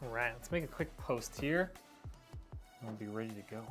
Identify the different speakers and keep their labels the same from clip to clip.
Speaker 1: All right, let's make a quick post here. And we'll be ready to go.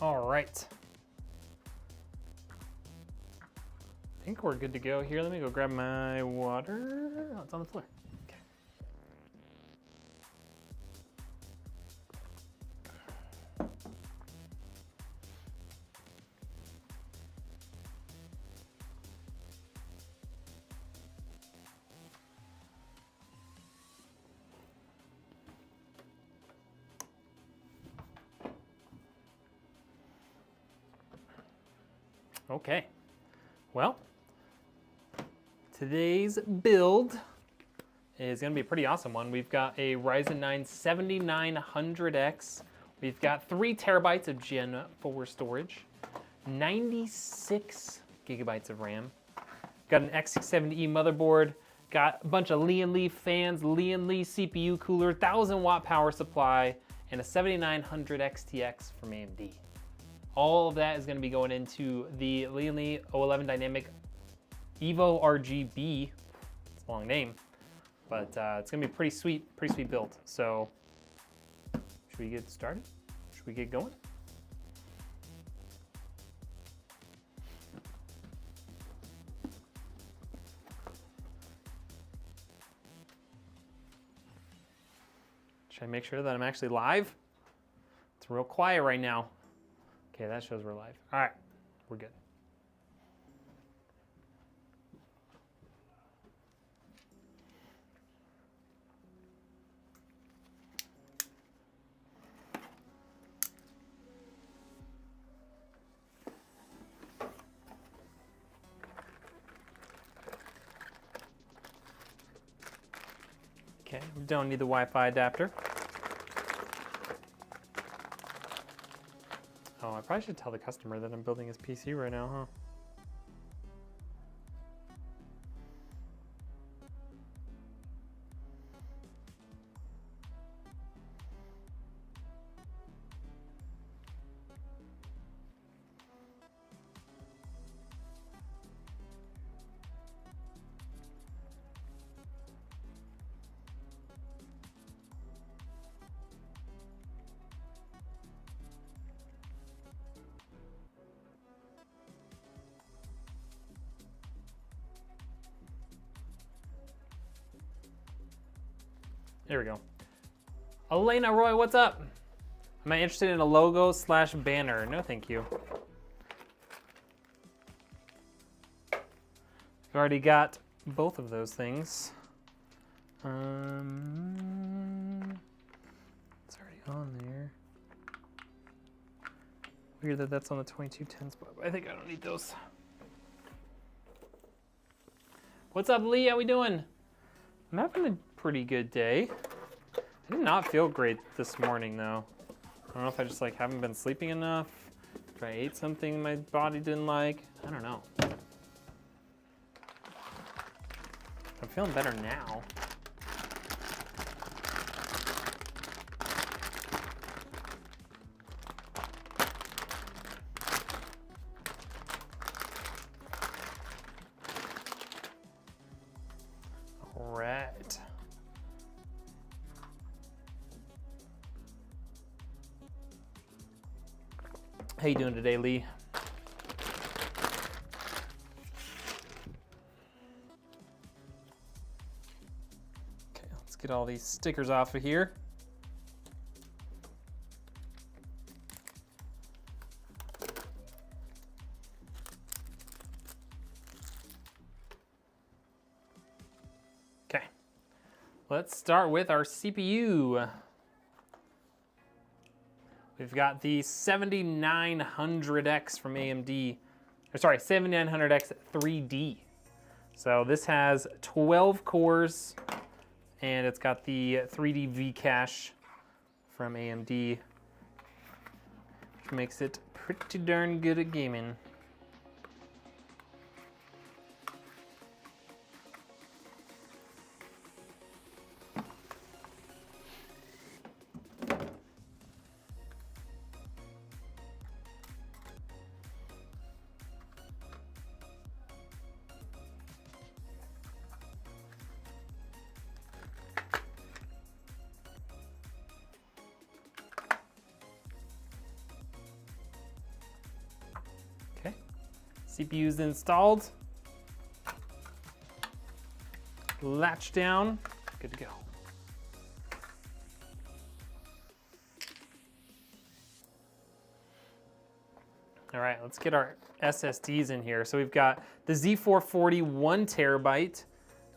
Speaker 1: All right. I think we're good to go here. Let me go grab my water. Oh, it's on the floor. Okay. Okay. Well, today's build is going to be a pretty awesome one. We've got a Ryzen 9 7900X. We've got 3 terabytes of Gen 4 storage, 96 gigabytes of RAM. Got an X670E motherboard. Got a bunch of Lian Li fans, Lian Li CPU cooler, 1000-watt power supply, and a 7900 XTX from AMD. All of that is going to be going into the Lian Li O11 Dynamic Evo RGB. It's a long name, but it's going to be pretty sweet build. So should we get started? Should we get going? Should I make sure that I'm actually live? It's real quiet right now. Okay, that shows we're live. All right, we're good. Okay, we don't need the Wi-Fi adapter. Oh, I probably should tell the customer that I'm building his PC right now, huh? There we go. Elena Roy, what's up? Am I interested in a logo / banner? No, thank you. I've already got both of those things. It's already on there. Weird that that's on the 2210 spot, but I think I don't need those. What's up, Lee? How we doing? I'm having a pretty good day. I did not feel great this morning though. I don't know if I just like haven't been sleeping enough, if I ate something my body didn't like. I don't know. I'm feeling better now. All right. How you doing today, Lee? Okay, let's get all these stickers off of here. Let's start with our CPU. We've got the 7900X from AMD, or sorry, 7900X 3D. So this has 12 cores, and it's got the 3D V-cache from AMD, which makes it pretty darn good at gaming. Okay, CPU's installed. Latch down, good to go. All right, let's get our SSDs in here. So we've got the Z440 1 terabyte.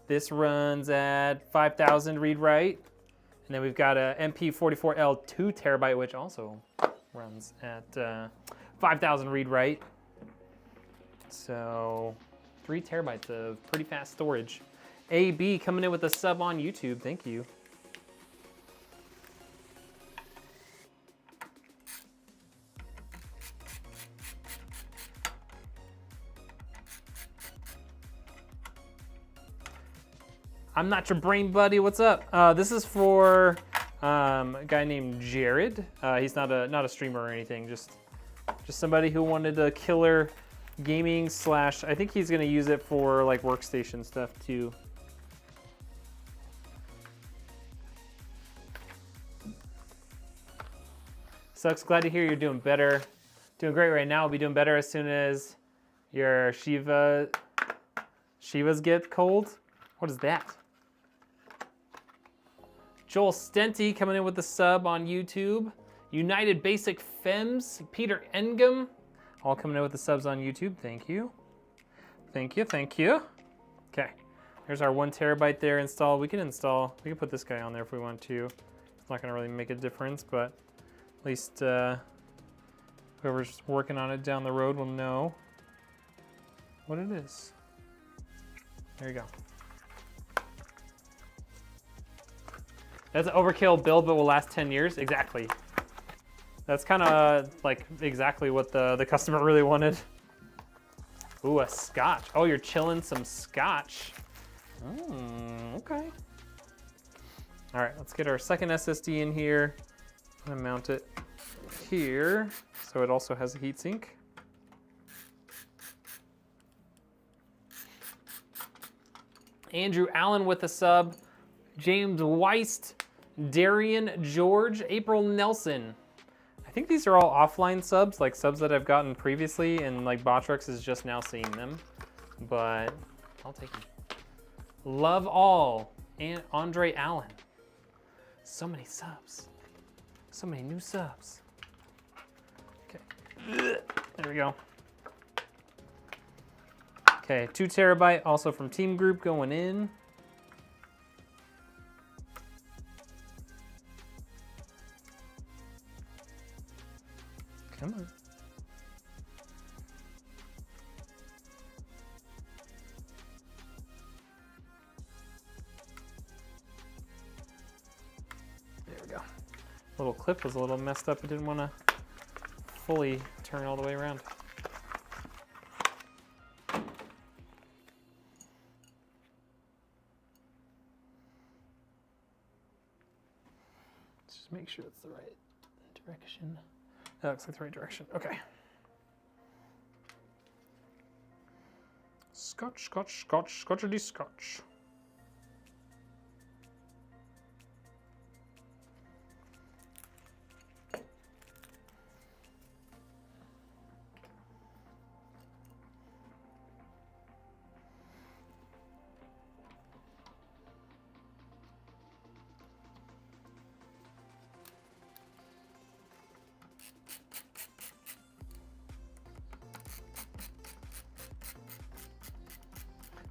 Speaker 1: This runs at 5,000 read write. And then we've got a MP44L 2 terabyte, which also runs at 5,000 read write. So 3 terabytes of pretty fast storage. AB coming in with a sub on YouTube, thank you. I'm not your brain buddy, what's up? This is for a guy named Jared. He's not a streamer or anything, just somebody who wanted a killer gaming slash, I think he's gonna use it for like workstation stuff too. Sucks, glad to hear you're doing better. Doing great right now, will be doing better as soon as your Shivas get cold. What is that? Joel Stenty coming in with the sub on YouTube. United Basic Fems, Peter Engum, all coming in with the subs on YouTube. Thank you. Thank you, thank you. Okay, there's our 1 terabyte there installed. We can put this guy on there if we want to. It's not gonna really make a difference, but at least whoever's working on it down the road will know what it is. There you go. That's an overkill build, but will last 10 years. Exactly. That's kind of like exactly what the customer really wanted. Ooh, a scotch. Oh, you're chilling some scotch. Okay. All right, let's get our second SSD in here. I'm gonna mount it here so it also has a heatsink. Andrew Allen with a sub. James Weist, Darian George, April Nelson. I think these are all offline subs, like subs that I've gotten previously, and like Botrix is just now seeing them, but I'll take them. Love all, and Andre Allen. So many subs. So many new subs. Okay, there we go. Okay, 2 terabyte, also from Team Group going in. Come on. There we go. Little clip was a little messed up. I didn't want to fully turn all the way around. Let's just make sure it's the right direction. That looks like the right direction. Okay. Scotch, scotch, scotch, scotchity scotch.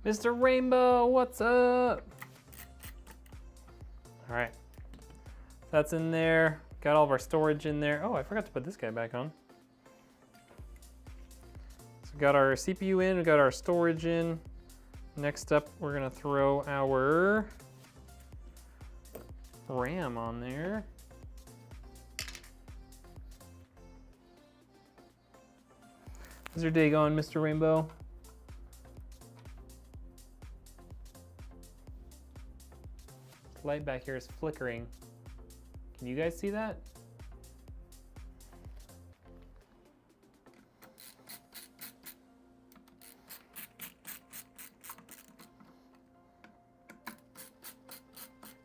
Speaker 1: Mr. Rainbow, what's up? that's in there. Got all of our storage in there. Oh, I forgot to put this guy back on. So we got our CPU in, we got our storage in. Next up, we're gonna throw our RAM on there. How's your day going, Mr. Rainbow? The light back here is flickering. Can you guys see that?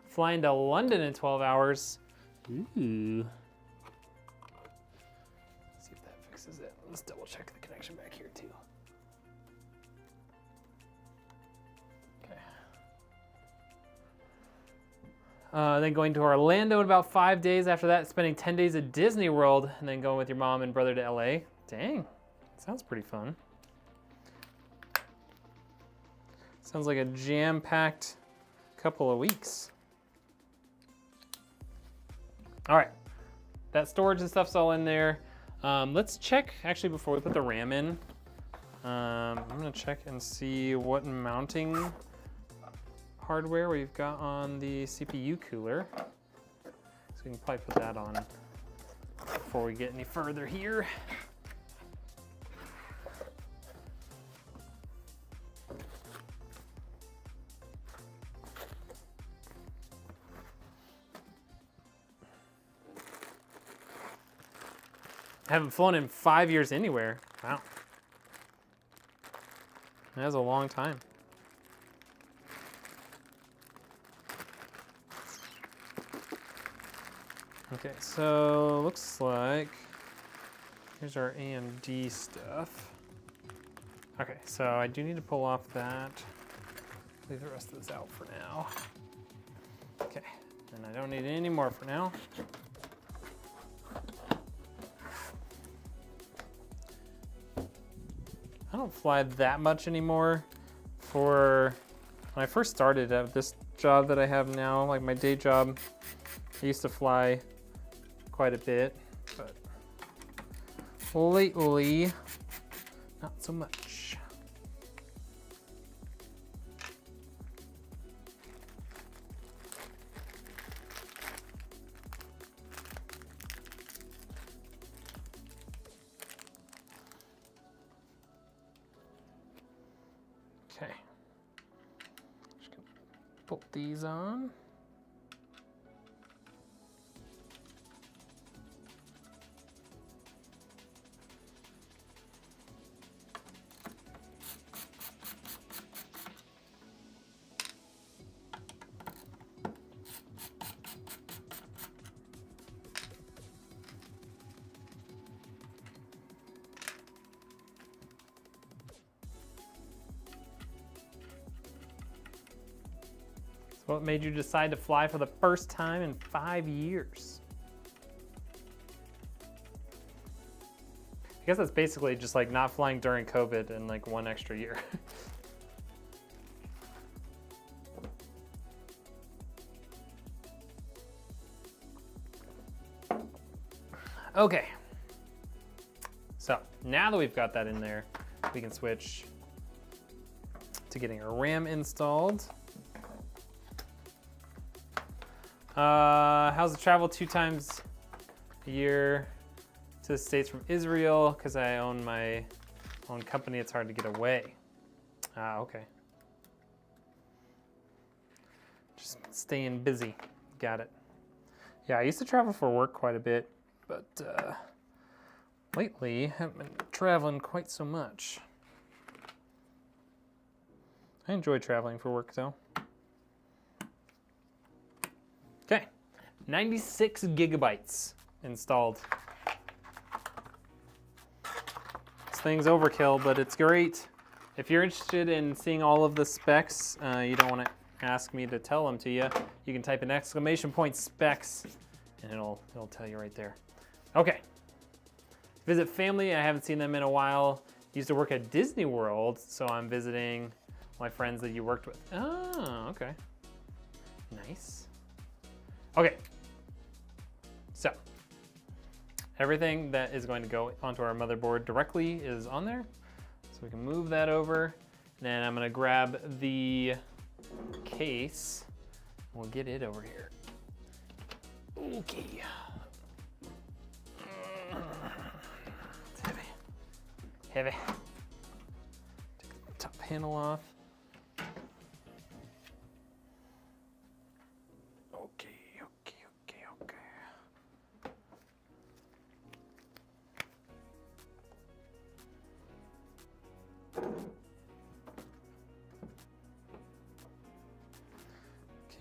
Speaker 1: Flying to London in 12 hours. Ooh. Let's see if that fixes it. Let's double check the connection back here too. Okay. Then going to Orlando in about 5 days. After that, spending 10 days at Disney World, and then going with your mom and brother to LA. Dang, sounds pretty fun. Sounds like a jam-packed couple of weeks. All right, that storage and stuff's all in there. Let's check, actually, before we put the RAM in, I'm gonna check and see what mounting hardware we've got on the CPU cooler. So we can probably put that on before we get any further here. I haven't flown in 5 years anywhere. Wow. That's a long time. Okay, so looks like here's our AMD stuff. Okay, so I do need to pull off that. Leave the rest of this out for now. Okay, and I don't need any more for now. I don't fly that much anymore. For when I first started at this job that I have now, like my day job, I used to fly quite a bit, but lately, not so much. Okay, just gonna put these on. What made you decide to fly for the first time in 5 years? I guess that's basically just like not flying during COVID and like 1 extra year. Okay. So now that we've got that in there, we can switch to getting our RAM installed. How's the travel 2 times a year to the States from Israel? Because I own my own company, it's hard to get away. Okay. Just staying busy. Got it. Yeah, I used to travel for work quite a bit, but lately I haven't been traveling quite so much. I enjoy traveling for work though. Okay, 96 gigabytes installed. This thing's overkill, but it's great. If you're interested in seeing all of the specs, you don't want to ask me to tell them to you, you can type in !specs and it'll tell you right there. Okay, visit family. I haven't seen them in a while. Used to work at Disney World, so I'm visiting my friends that you worked with. Oh, okay, nice. Okay, So everything that is going to go onto our motherboard directly is on there. So we can move that over. And then I'm gonna grab the case. We'll get it over here. Okay. It's heavy. Heavy. Take the top panel off.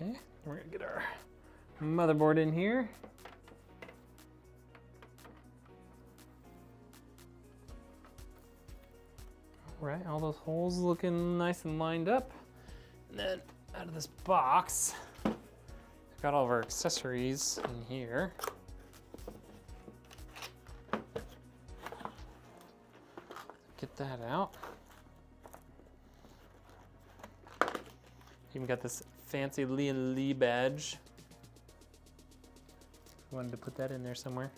Speaker 1: Okay, we're gonna get our motherboard in here. All right, all those holes looking nice and lined up. And then out of this box, I've got all of our accessories in here. Get that out. Even got this fancy Lian Lee badge. Wanted to put that in there somewhere.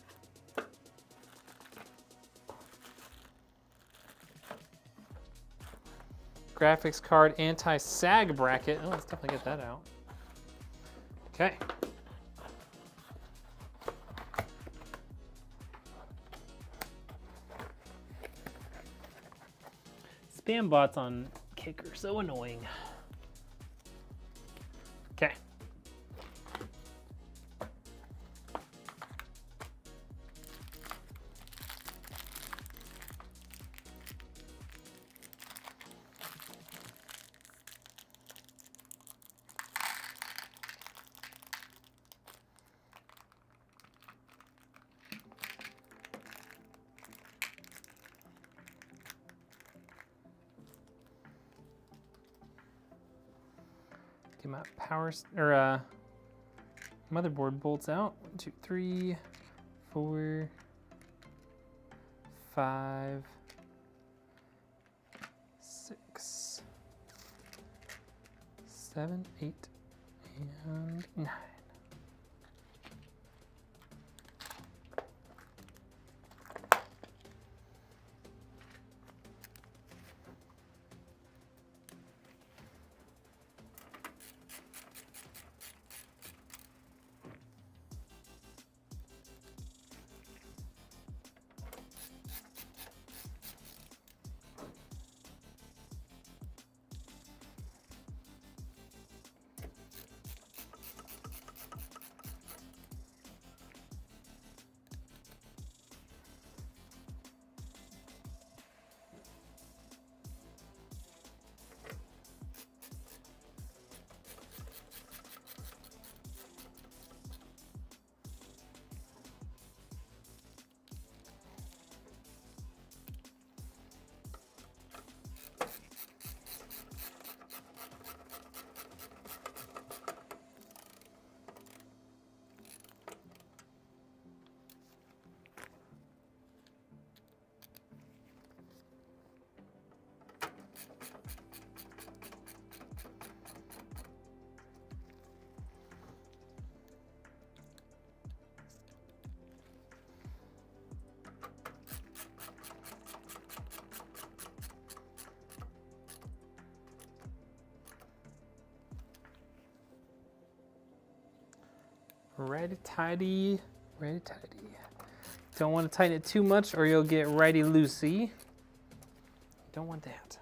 Speaker 1: Graphics card anti-sag bracket. Oh, let's definitely get that out. Okay. Spam bots on Kick are so annoying. Okay. Get my motherboard bolts out. 1, 2, 3, 4, 5, 6, 7, 8, and 9. Righty tighty, righty tighty. Don't want to tighten it too much or you'll get righty loosey. Don't want that.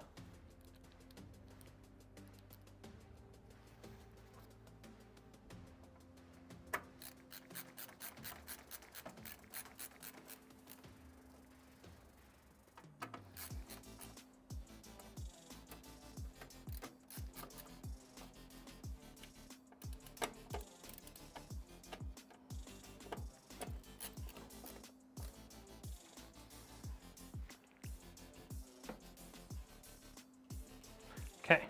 Speaker 1: Okay,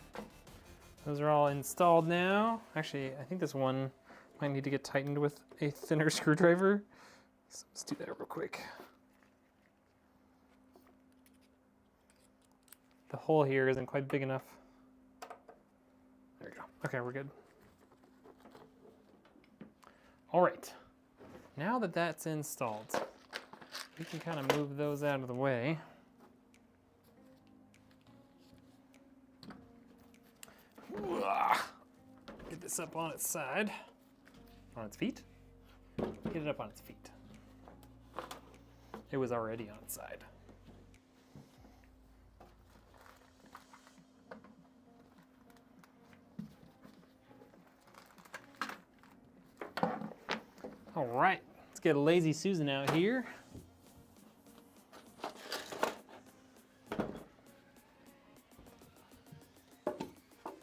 Speaker 1: those are all installed now. Actually, I think this one might need to get tightened with a thinner screwdriver. So let's do that real quick. The hole here isn't quite big enough. There we go. Okay, we're good. All right, now that that's installed, we can kind of move those out of the way. Get this up on its side, on its feet. Get it up on its feet. It was already on its side. All right, let's get a lazy Susan out here.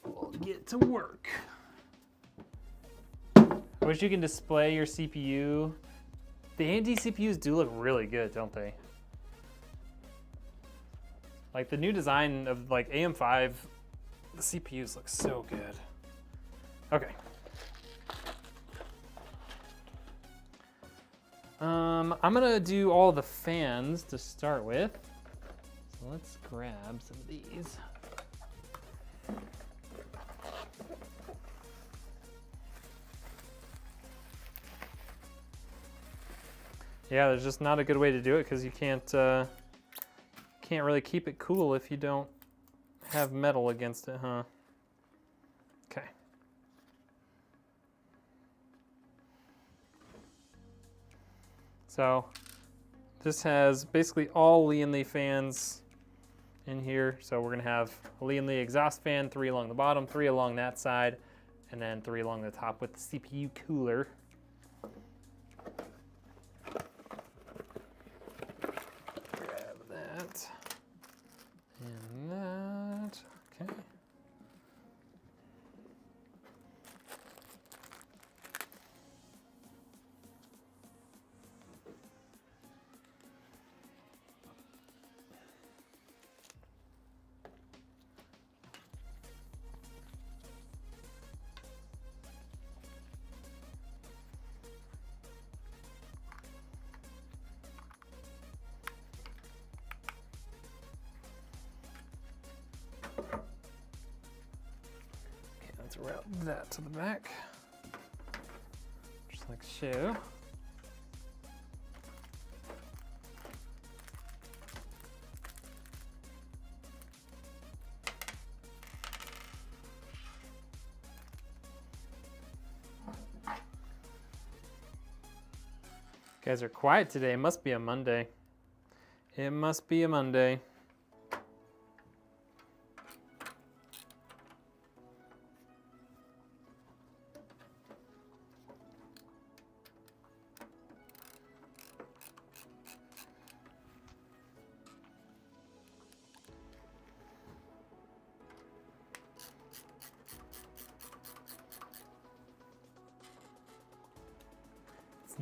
Speaker 1: We'll get to work. I wish you can display your CPU. The AMD CPUs do look really good, don't they? Like the new design of like AM5, the CPUs look so good. Okay. I'm gonna do all the fans to start with. So let's grab some of these. Yeah, there's just not a good way to do it because you can't really keep it cool if you don't have metal against it, huh? Okay. So this has basically all Lian Li fans in here. So we're gonna have a Lian Li exhaust fan, 3 along the bottom, 3 along that side, and then 3 along the top with the CPU cooler. Grab that and that, okay. Let's route that to the back, just like so. You guys are quiet today. It must be a Monday. It must be a Monday.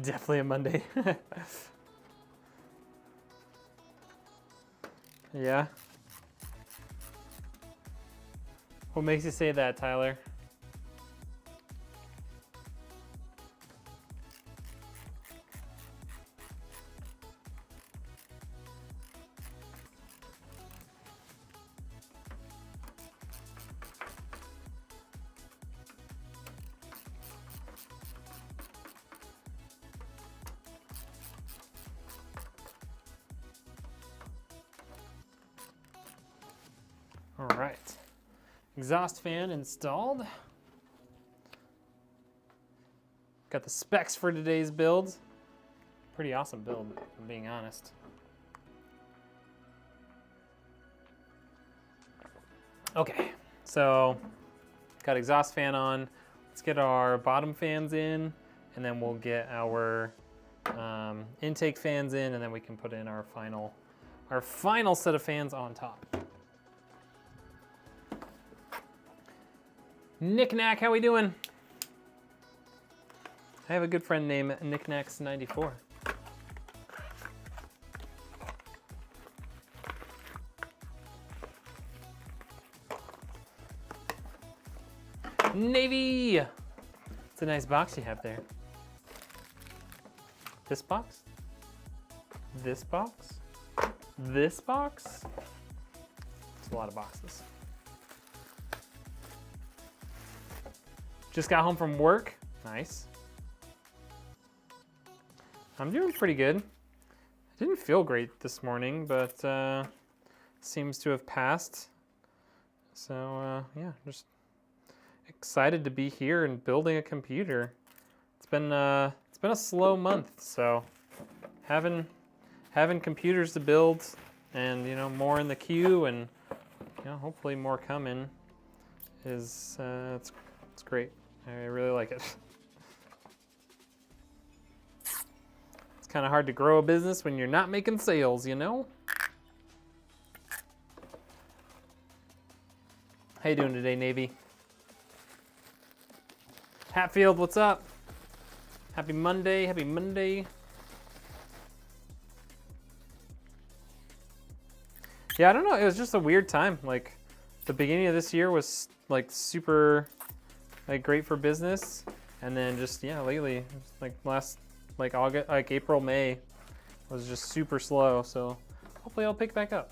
Speaker 1: Definitely a Monday. Yeah. What makes you say that, Tyler? All right, exhaust fan installed. Got the specs for today's build. Pretty awesome build, if I'm being honest. Okay, so got exhaust fan on. Let's get our bottom fans in, and then we'll get our intake fans in, and then we can put in our final set of fans on top. Knick-Knack, how we doing? I have a good friend named Knickknacks94. Navy! It's a nice box you have there. This box? This box? This box? It's a lot of boxes. Just got home from work. Nice. I'm doing pretty good. I didn't feel great this morning, but seems to have passed. So yeah, just excited to be here and building a computer. It's been a slow month, so having computers to build, and you know, more in the queue, and you know, hopefully more coming, is it's great. I really like it. It's kind of hard to grow a business when you're not making sales, you know? How you doing today, Navy? Hatfield, what's up? Happy Monday, happy Monday. Yeah, I don't know, it was just a weird time. Like, the beginning of this year was like super like great for business, and then just, yeah, lately, like last, like August, like April, May was just super slow, so hopefully I'll pick back up.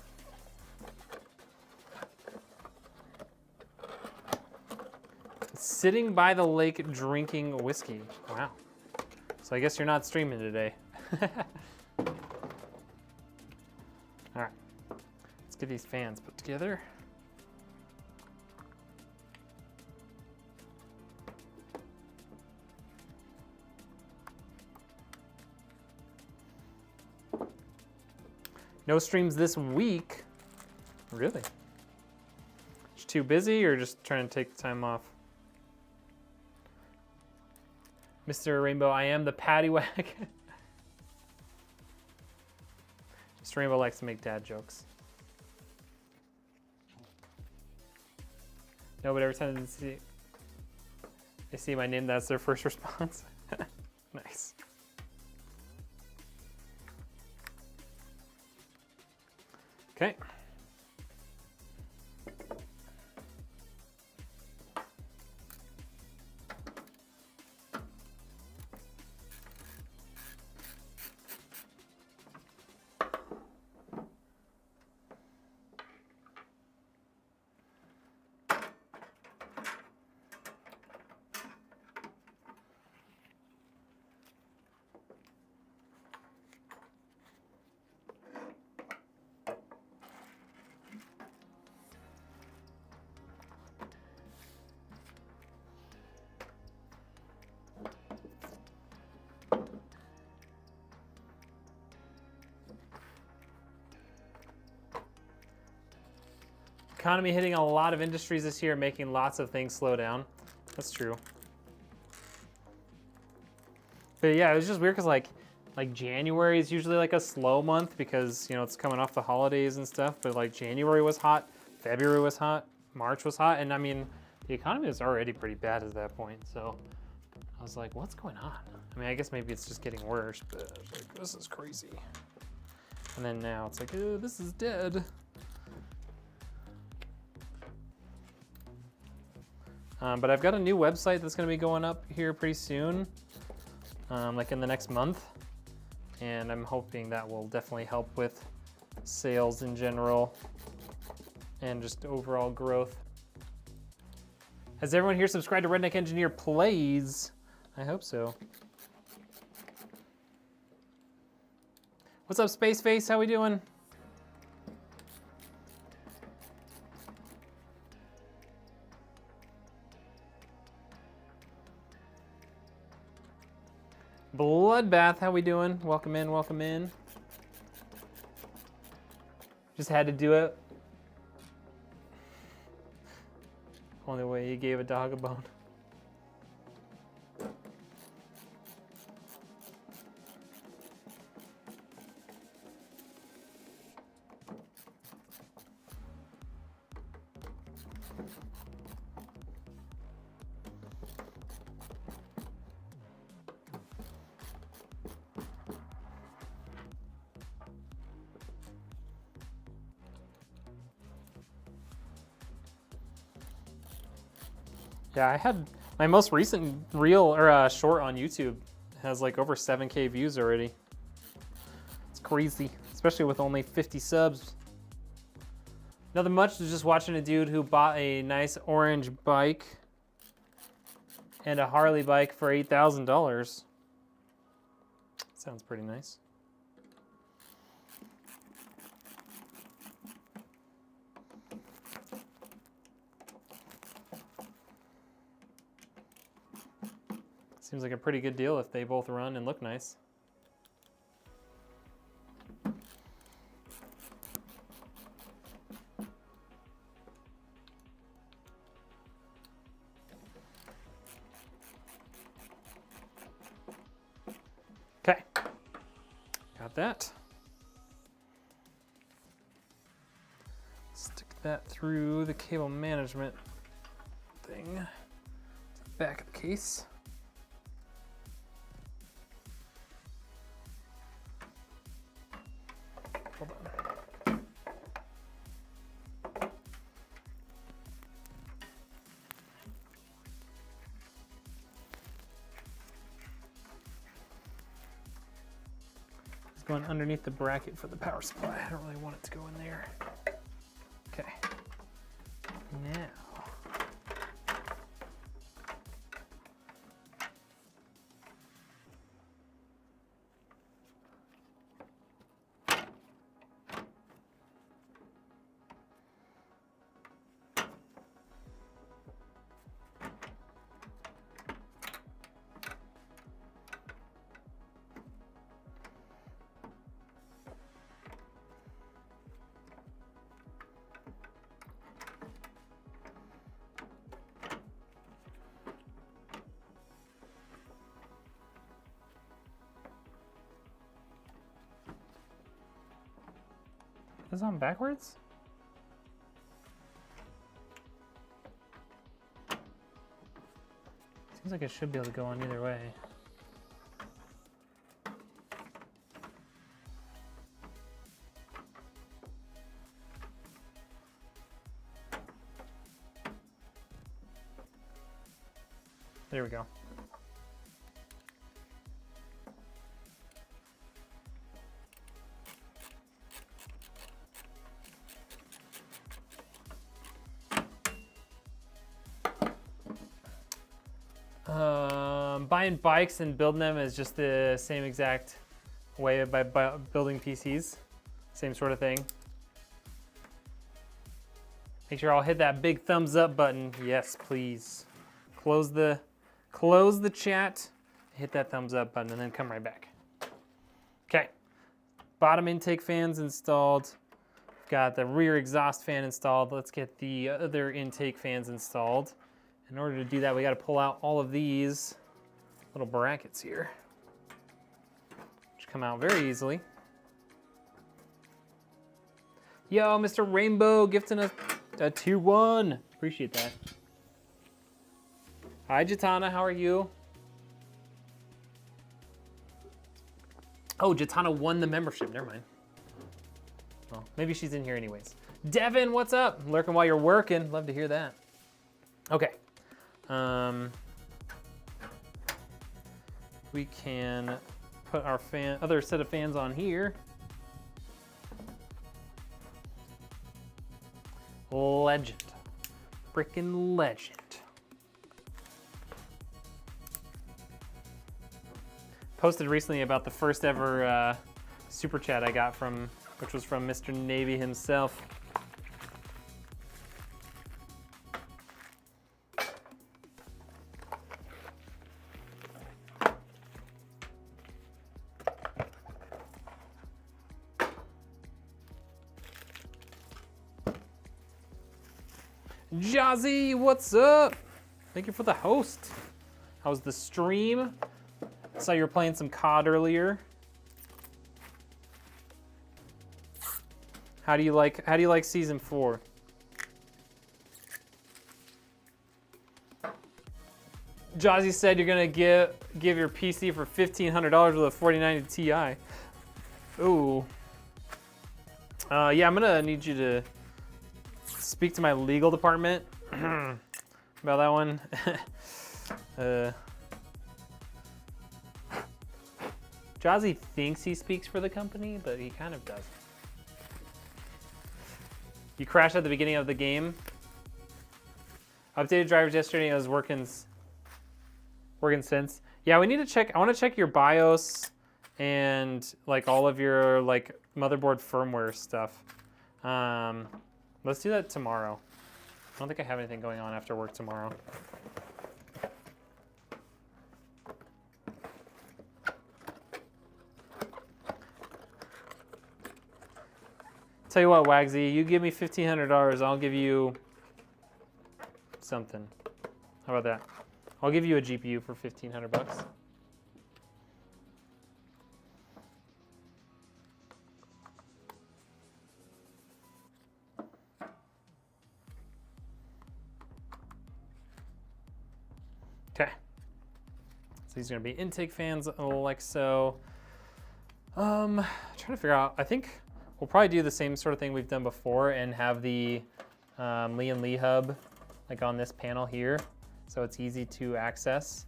Speaker 1: Sitting by the lake drinking whiskey. Wow. So I guess you're not streaming today. All right, let's get these fans put together. No streams this week. Really? Just too busy, or just trying to take the time off? Mr. Rainbow, I am the patty wag. Mr. Rainbow likes to make dad jokes. No, but every time they see my name, that's their first response. Nice. Okay. Economy hitting a lot of industries this year, making lots of things slow down. That's true. But yeah, it was just weird because like January is usually like a slow month because, you know, it's coming off the holidays and stuff. But like January was hot, February was hot, March was hot, and I mean the economy was already pretty bad at that point. So I was like, what's going on? I mean, I guess maybe it's just getting worse, but I was like, this is crazy. And then now it's like, oh, this is dead. But I've got a new website that's going to be going up here pretty soon, like in the next month. And I'm hoping that will definitely help with sales in general and just overall growth. Has everyone here subscribed to Redneck Engineer Plays? I hope so. What's up, Space Face? How we doing? Bloodbath, how we doing? Welcome in, welcome in. Just had to do it. Only way you gave a dog a bone. Yeah, I had my most recent reel or short on YouTube has like over 7K views already. It's crazy, especially with only 50 subs. Nothing much, just watching a dude who bought a nice orange bike and a Harley bike for $8,000. Sounds pretty nice. Seems like a pretty good deal if they both run and look nice. Okay, got that. Stick that through the cable management thing to the back of the case. Hold on. It's going underneath the bracket for the power supply. I don't really want it to go in there. Okay. Now. Is it on backwards? Seems like it should be able to go on either way. There we go. Buying bikes and building them is just the same exact way by building PCs. Same sort of thing. Make sure I'll hit that big thumbs up button. Yes, please. Close the chat, hit that thumbs up button, and then come right back. Okay. Bottom intake fans installed. Got the rear exhaust fan installed. Let's get the other intake fans installed. In order to do that, we got to pull out all of these little brackets here, which come out very easily. Yo, Mr. Rainbow gifting us a tier 1. Appreciate that. Hi, Jatana, how are you? Oh, Jatana won the membership, never mind. Well, maybe she's in here anyways. Devin, what's up? Lurking while you're working, love to hear that. Okay. We can put our other set of fans on here. Legend. Frickin' legend. Posted recently about the first ever super chat I got which was from Mr. Navy himself. Jazzy, what's up? Thank you for the host. How was the stream? I saw you were playing some COD earlier. How do you like season 4? Jazzy said you're gonna give your PC for $1,500 with a 4090 Ti. Ooh. Yeah, I'm gonna need you to speak to my legal department about that one. Jazzy thinks he speaks for the company, but he kind of doesn't. You crashed at the beginning of the game. Updated drivers yesterday. I was working since. Yeah, we need to check. I want to check your BIOS and like all of your like motherboard firmware stuff. Let's do that tomorrow. I don't think I have anything going on after work tomorrow. Tell you what, Wagsy, you give me $1,500, I'll give you something. How about that? I'll give you a GPU for 1,500 bucks. Okay. So these are gonna be intake fans like so. Trying to figure out, I think we'll probably do the same sort of thing we've done before and have the Lian Li hub like on this panel here, so it's easy to access,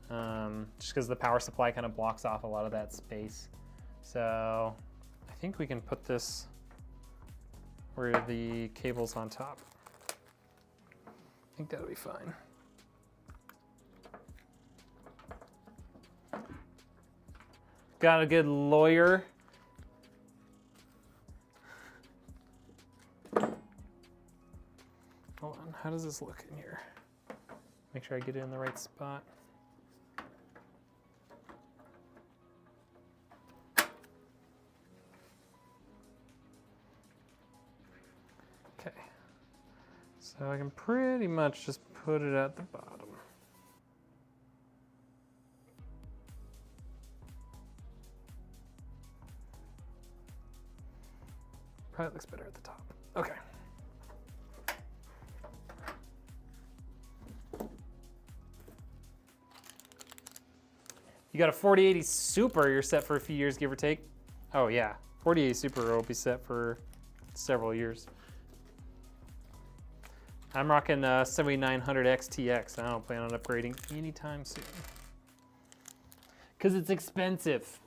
Speaker 1: just because the power supply kind of blocks off a lot of that space. So I think we can put this where the cable's on top. I think that'll be fine. Got a good lawyer. Hold on, how does this look in here? Make sure I get it in the right spot. Okay, so I can pretty much just put it at the bottom. Probably looks better at the top. Okay. You got a 4080 Super, you're set for a few years, give or take. Oh yeah, 4080 Super will be set for several years. I'm rocking 7900 XTX. I don't plan on upgrading anytime soon. Because it's expensive.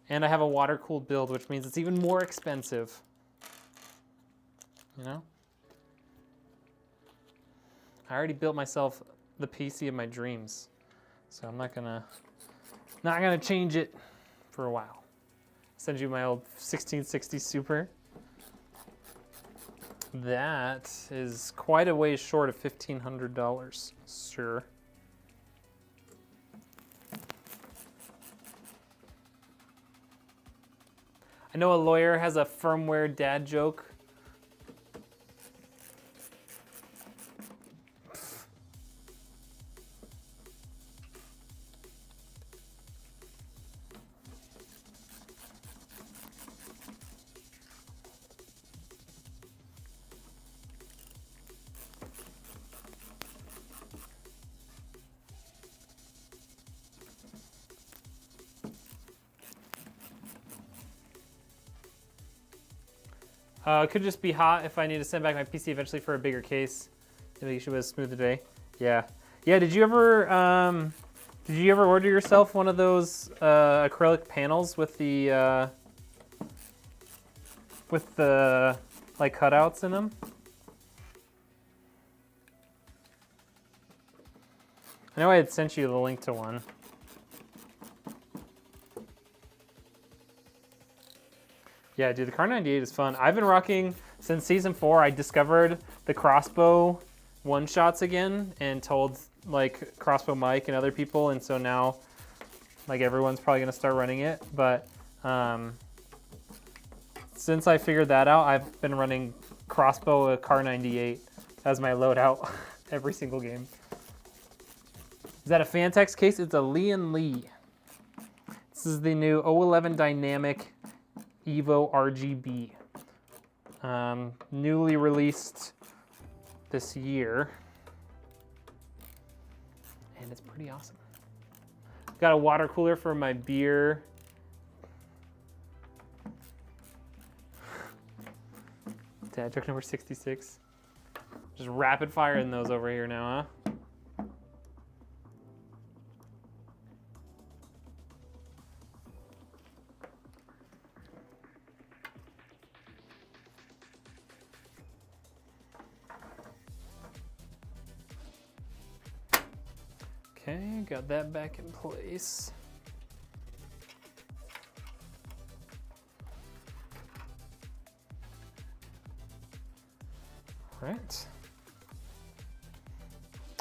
Speaker 1: And I have a water-cooled build, which means it's even more expensive. You know? I already built myself the PC of my dreams. So I'm not gonna change it for a while. Send you my old 1660 Super. That is quite a ways short of $1,500, sure. I know a lawyer has a firmware dad joke. It could just be hot if I need to send back my PC eventually for a bigger case. Maybe you should have a smoother day. Yeah. Yeah, did you ever order yourself one of those acrylic panels with the like cutouts in them? I know I had sent you the link to one. Yeah, dude, the Car 98 is fun. I've been rocking, since season 4, I discovered the crossbow one-shots again and told like Crossbow Mike and other people, and so now like everyone's probably gonna start running it. But since I figured that out, I've been running crossbow Car 98 as my loadout every single game. Is that a Fantex case? It's a Lian Li. This is the new O11 Dynamic Evo RGB, newly released this year, and it's pretty awesome. Got a water cooler for my beer. Dad joke number 66. Just rapid fire in those over here now, huh? Okay, got that back in place. Right.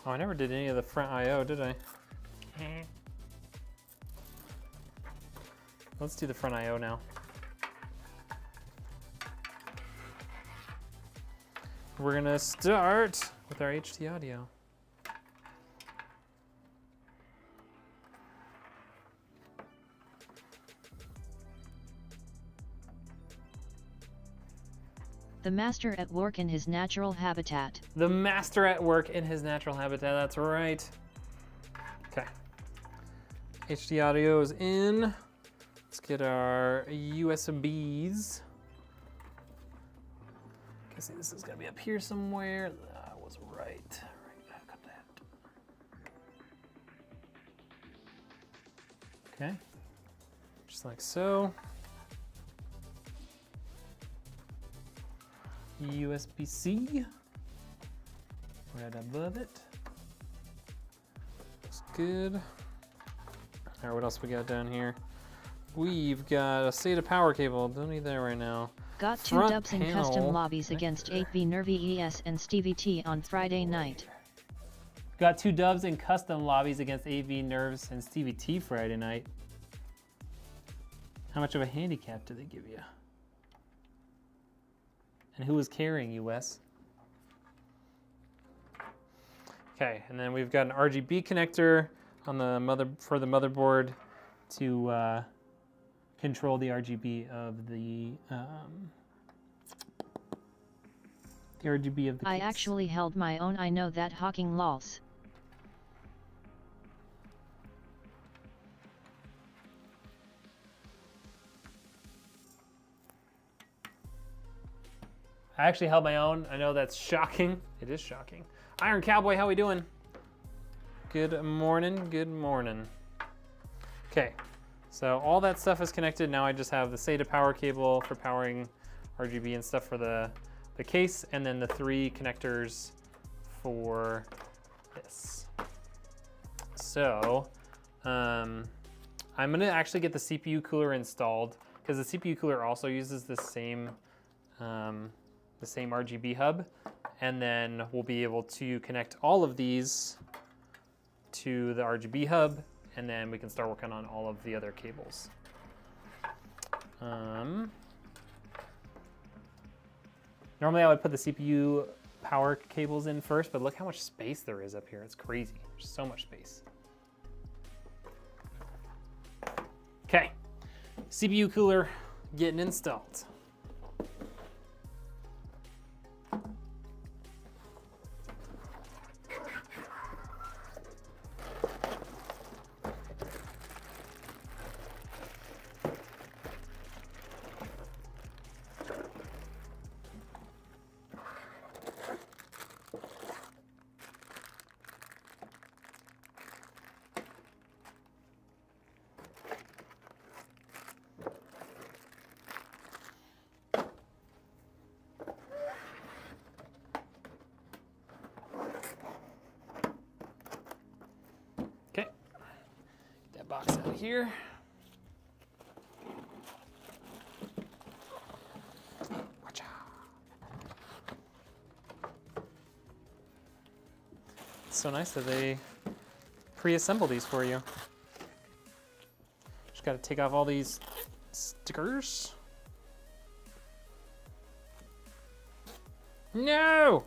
Speaker 1: Oh, I never did any of the front I/O, did I? Let's do the front I/O now. We're gonna start with our HT audio.
Speaker 2: The master at work in his natural habitat.
Speaker 1: The master at work in his natural habitat, that's right. Okay. HT audio is in. Let's get our USBs. Okay, see, this is gonna be up here somewhere. I was right. Got that. Okay. Just like so. USB-C right above it. Looks good. All right, what else we got down here? We've got a SATA power cable. Don't need that right now.
Speaker 2: Got 2
Speaker 1: Front
Speaker 2: dubs in
Speaker 1: panel
Speaker 2: custom lobbies against
Speaker 1: connector.
Speaker 2: 8V Nervy ES and Stevie T on Friday night.
Speaker 1: Got 2 dubs in custom lobbies against AV Nerves and Stevie T Friday night. How much of a handicap do they give you? And who was carrying you, Wes? Okay, and then we've got an RGB connector on the for the motherboard to control the RGB of the RGB of the
Speaker 2: I
Speaker 1: case.
Speaker 2: actually held my own, I know that, hawking lols.
Speaker 1: I actually held my own. I know that's shocking. It is shocking. Iron Cowboy, how we doing? Good morning, good morning. Okay, so all that stuff is connected. Now I just have the SATA power cable for powering RGB and stuff for the case, and then the 3 connectors for this. So, I'm gonna actually get the CPU cooler installed because the CPU cooler also uses the same RGB hub, and then we'll be able to connect all of these to the RGB hub, and then we can start working on all of the other cables. Normally I would put the CPU power cables in first, but look how much space there is up here. It's crazy. There's so much space. Okay, CPU cooler getting installed. Okay, get that box out of here. Watch out. It's so nice that they pre-assemble these for you. Just gotta take off all these stickers. No!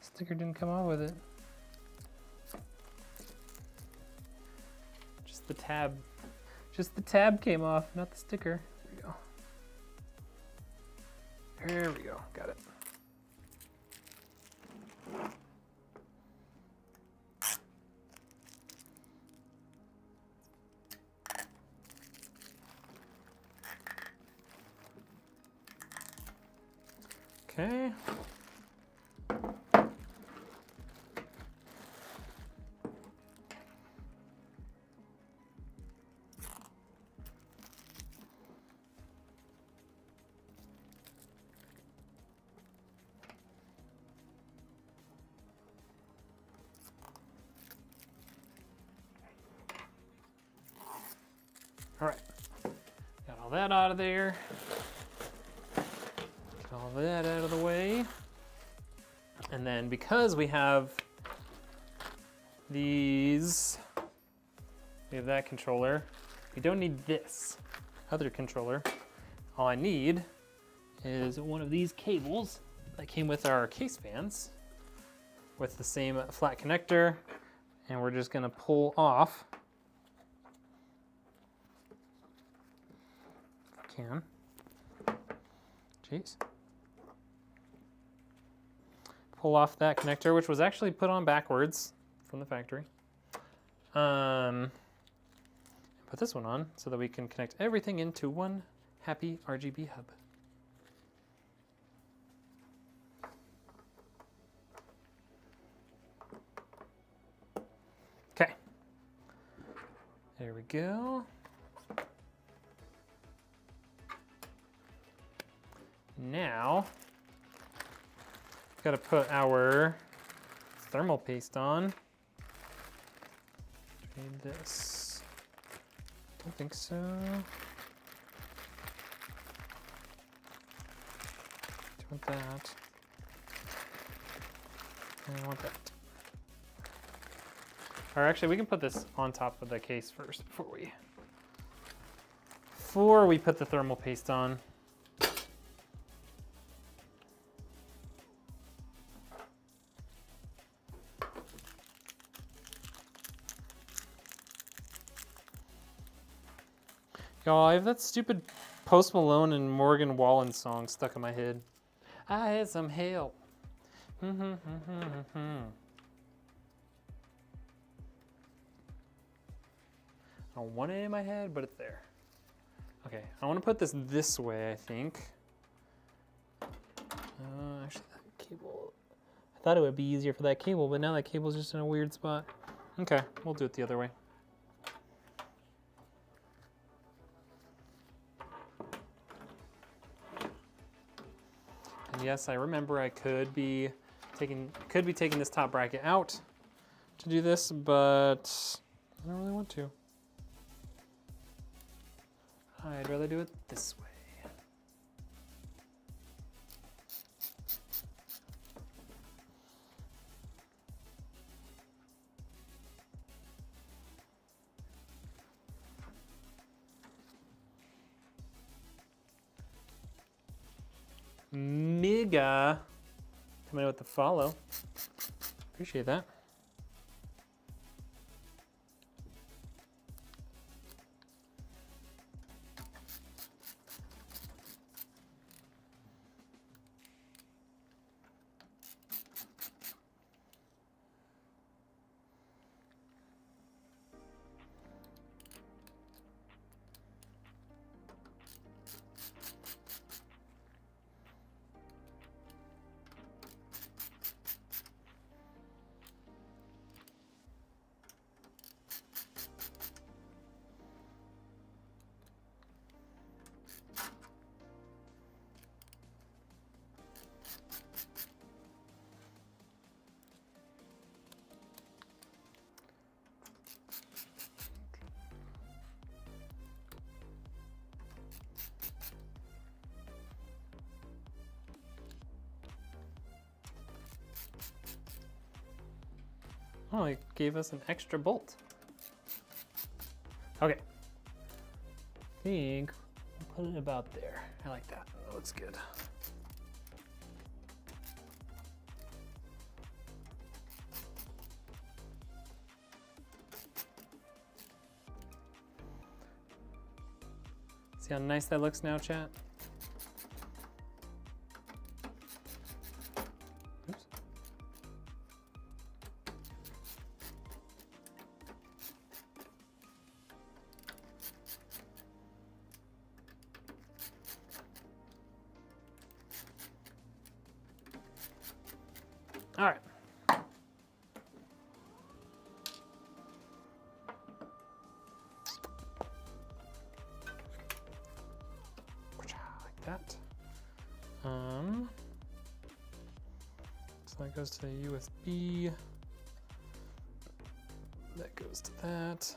Speaker 1: Sticker didn't come off with it. Just the tab. Just the tab came off, not the sticker. There we go. There we go, got it. Okay. All right, got all that out of there. Get all that out of the way. And then because we have these, we have that controller, we don't need this other controller. All I need is one of these cables that came with our case fans with the same flat connector, and we're just gonna pull off, if I can, jeez. Pull off that connector, which was actually put on backwards from the factory. Put this one on so that we can connect everything into one happy RGB hub. Okay, there we go. Now, got to put our thermal paste on. Do we need this? Don't think so. Do you want that? I want that. Or actually, we can put this on top of the case first before we put the thermal paste on. Y'all, I have that stupid Post Malone and Morgan Wallen song stuck in my head. I had some help. I don't want it in my head, but it's there. Okay, I want to put this way, I think. Actually, that cable, I thought it would be easier for that cable, but now that cable's just in a weird spot. Okay, we'll do it the other way. And yes, I remember I could be taking this top bracket out to do this, but I don't really want to. I'd rather do it this way. Mega coming in with the follow. Appreciate that. Oh, it gave us an extra bolt. Okay. I think we'll put it about there. I like that. That looks good. See how nice that looks now, chat? Oops. All right. Like that. So that goes to USB. That goes to that.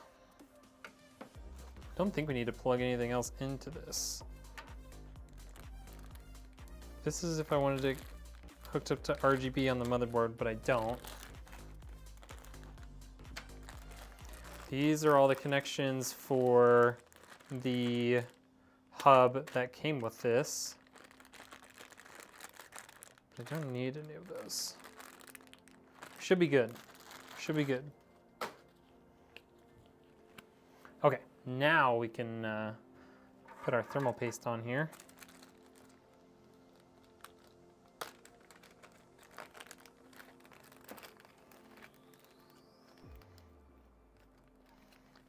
Speaker 1: Don't think we need to plug anything else into this. This is if I wanted to hook up to RGB on the motherboard, but I don't. These are all the connections for the hub that came with this. I don't need any of those. Should be good. Should be good. Okay, now we can put our thermal paste on here.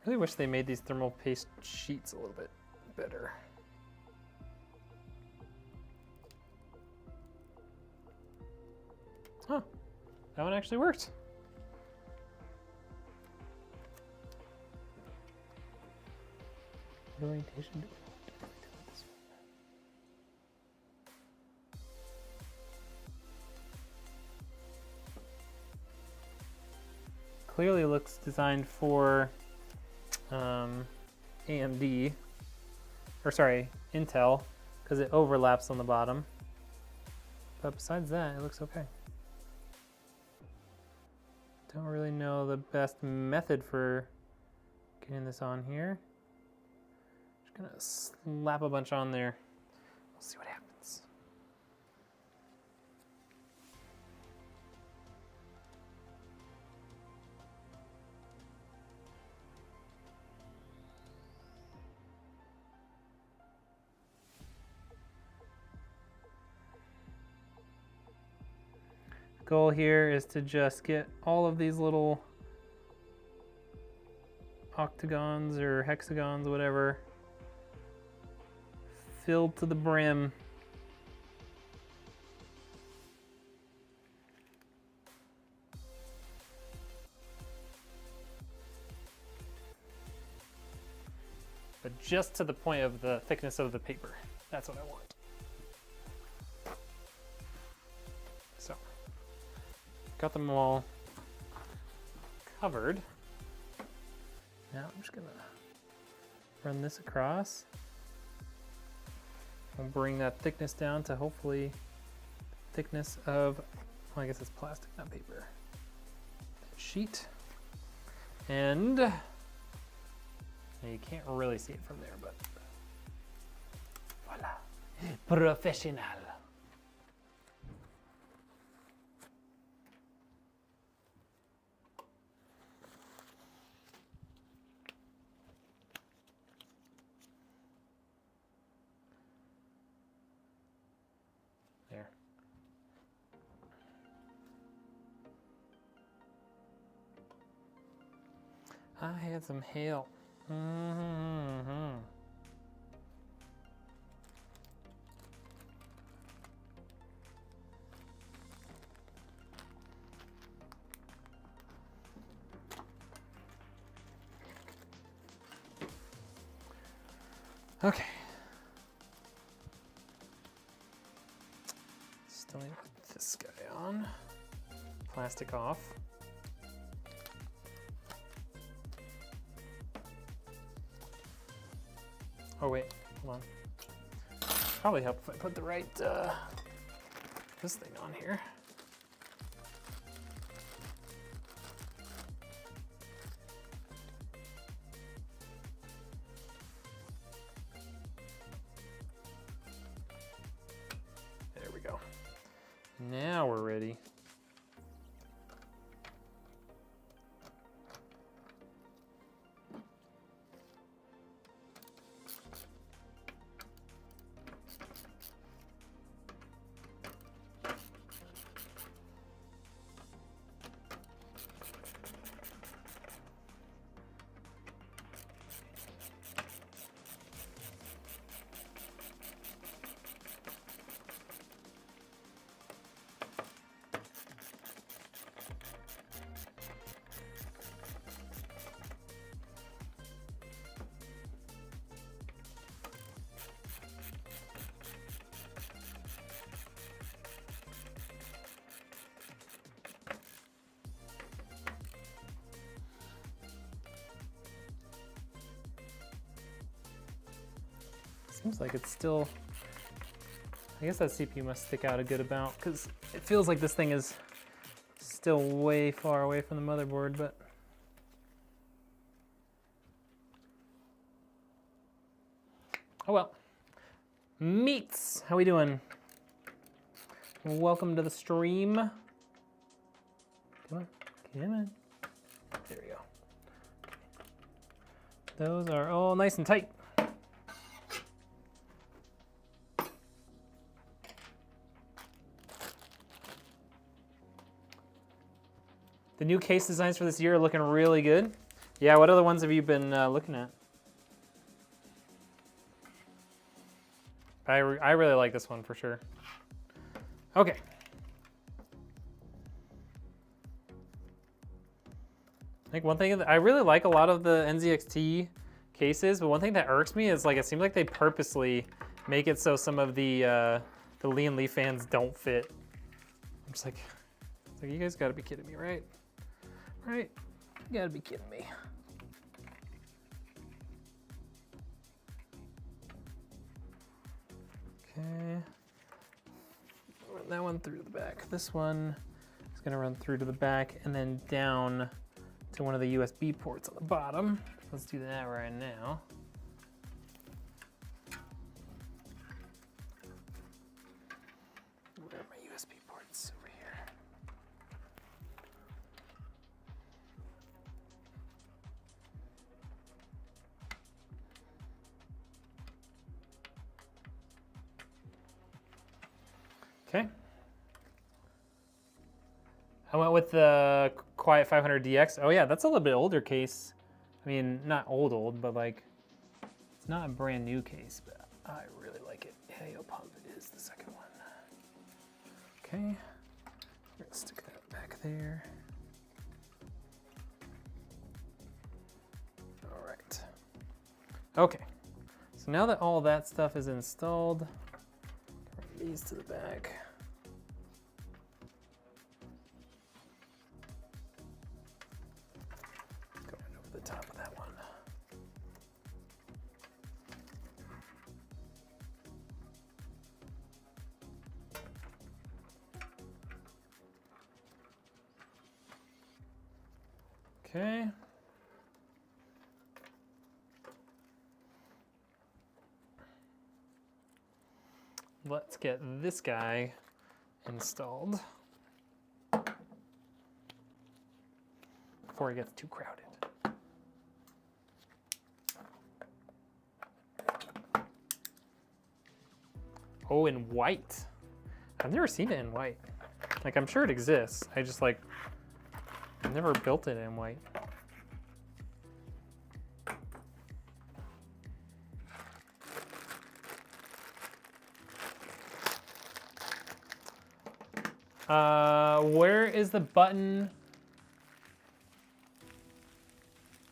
Speaker 1: I really wish they made these thermal paste sheets a little bit better. Huh, that one actually worked. What orientation do we want to do with this one? Clearly looks designed for AMD, or sorry, Intel, because it overlaps on the bottom. But besides that, it looks okay. Don't really know the best method for getting this on here. Just gonna slap a bunch on there. We'll see what happens. Goal here is to just get all of these little octagons or hexagons, whatever, filled to the brim. But just to the point of the thickness of the paper. That's what I want. So, got them all covered. Now I'm just gonna run this across. I'll bring that thickness down to hopefully thickness of, well, I guess it's plastic, not paper. That sheet. And you can't really see it from there, but voila, professional. There. I had some hail. Okay. Still need to put this guy on. Plastic off. Oh wait, hold on. Probably help if I put the right, this thing on here. There we go. Now we're ready. Seems like it's still I guess that CPU must stick out a good amount because it feels like this thing is still way far away from the motherboard, but. Oh well. Meats, how we doing? Welcome to the stream. Come on, come on. There we go. Those are all nice and tight. The new case designs for this year are looking really good. Yeah, what other ones have you been looking at? I really like this one for sure. Okay. I think one thing that I really like a lot of the NZXT cases, but one thing that irks me is like it seems like they purposely make it so some of the Lian Li fans don't fit. I'm just like, it's like you guys gotta be kidding me, right? Right? You gotta be kidding me. Okay. Run that one through to the back. This one is gonna run through to the back and then down to one of the USB ports on the bottom. Let's do that right now. Where are my USB ports? Over here. Okay. I went with the Quiet 500DX. Oh yeah, that's a little bit older case. I mean, not old, but like, it's not a brand new case, but I really like it. Helio Pump is the second one. Okay, we're gonna stick that back there. All right. Okay, so now that all that stuff is installed, bring these to the back. Top of that one. Okay. Let's get this guy installed before it gets too crowded. Oh, in white. I've never seen it in white. Like, I'm sure it exists. I just like, I've never built it in white. Where is the button?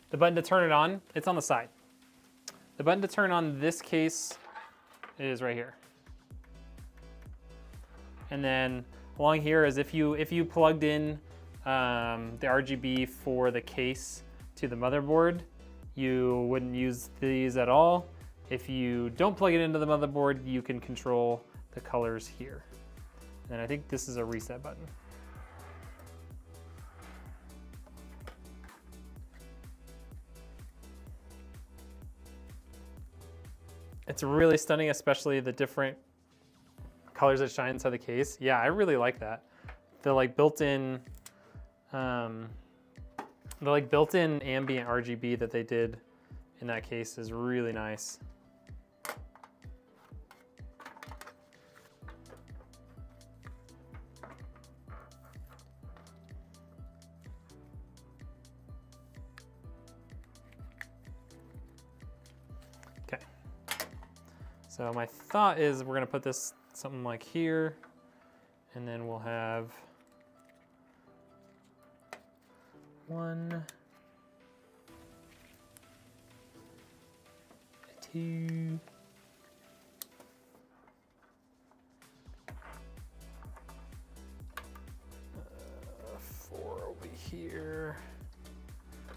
Speaker 1: The button to turn it on? It's on the side. The button to turn on this case is right here. And then along here is if you plugged in the RGB for the case to the motherboard, you wouldn't use these at all. If you don't plug it into the motherboard, you can control the colors here. And I think this is a reset button. It's really stunning, especially the different colors that shine inside the case. Yeah, I really like that. The like built-in ambient RGB that they did in that case is really nice. Okay. So my thought is we're gonna put this something like here, and then we'll have 1, 2, 4 will be here.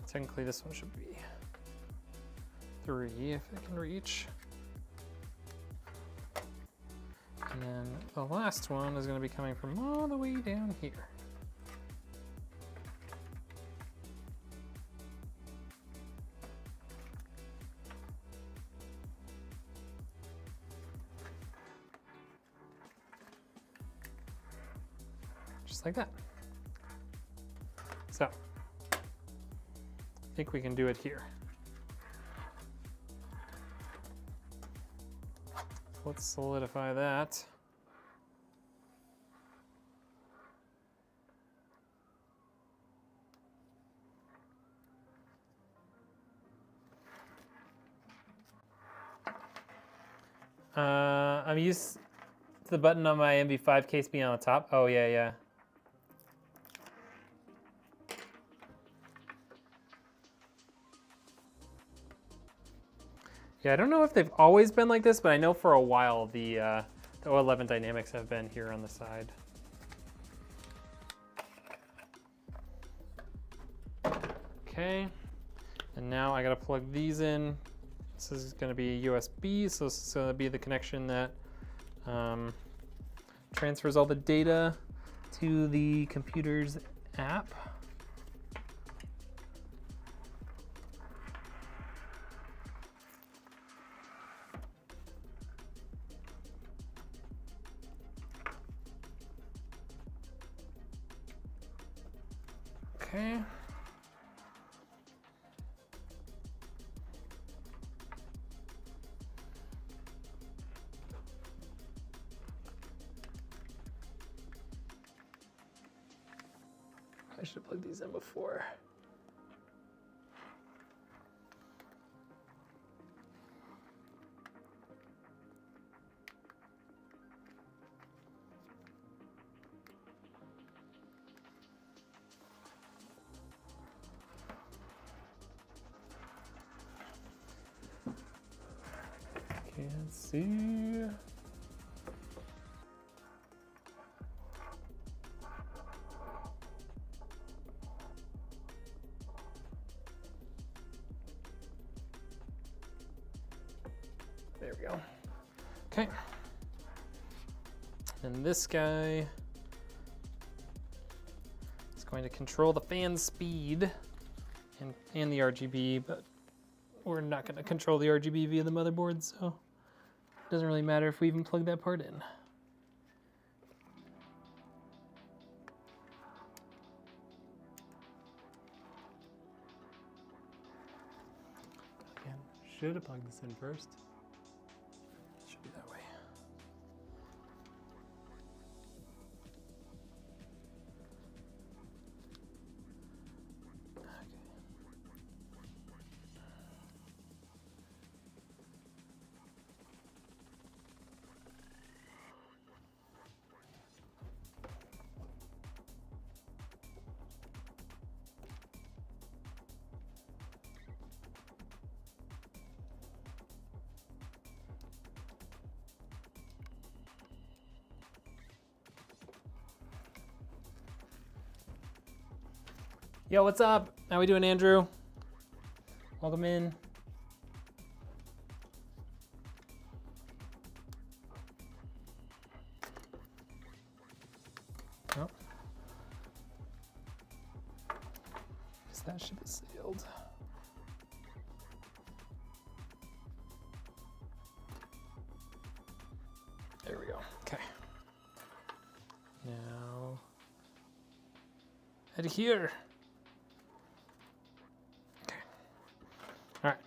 Speaker 1: Technically this one should be 3 if it can reach. And then The last one is going to be coming from all the way down here. Just like that. So, I think we can do it here. Let's solidify that. I'm used to the button on my MV5 case being on the top. Oh, yeah, yeah. Yeah, I don't know if they've always been like this, but I know for a while the O11 dynamics have been here on the side. Okay, and now I gotta plug these in. This is gonna be USB, so this is gonna be the connection that transfers all the data to the computer's app. Okay. I should have plugged these in before. Can't see. There we go. Okay. And this guy is going to control the fan speed and the RGB, but we're not going to control the RGB via the motherboard, so it doesn't really matter if we even plug that part in. Again, should have plugged this in first. Should be that way. Yo, what's up? How we doing, Andrew? Welcome in. Oh. Guess that ship is sailed. There we go. Okay. Now, head here. All right.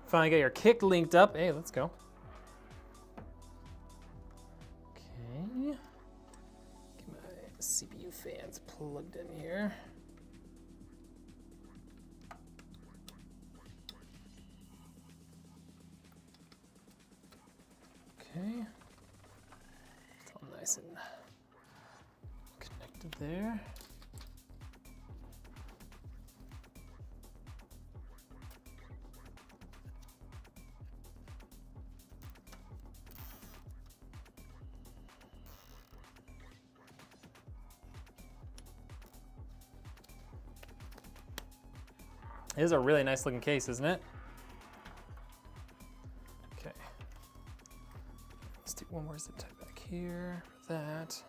Speaker 1: Finally got your kick linked up. Hey, let's go. Okay. Get my CPU fans plugged in here. Okay, it's all nice and connected there. It is a really nice looking case, isn't it? Okay. Let's do one more zip tie back here for that.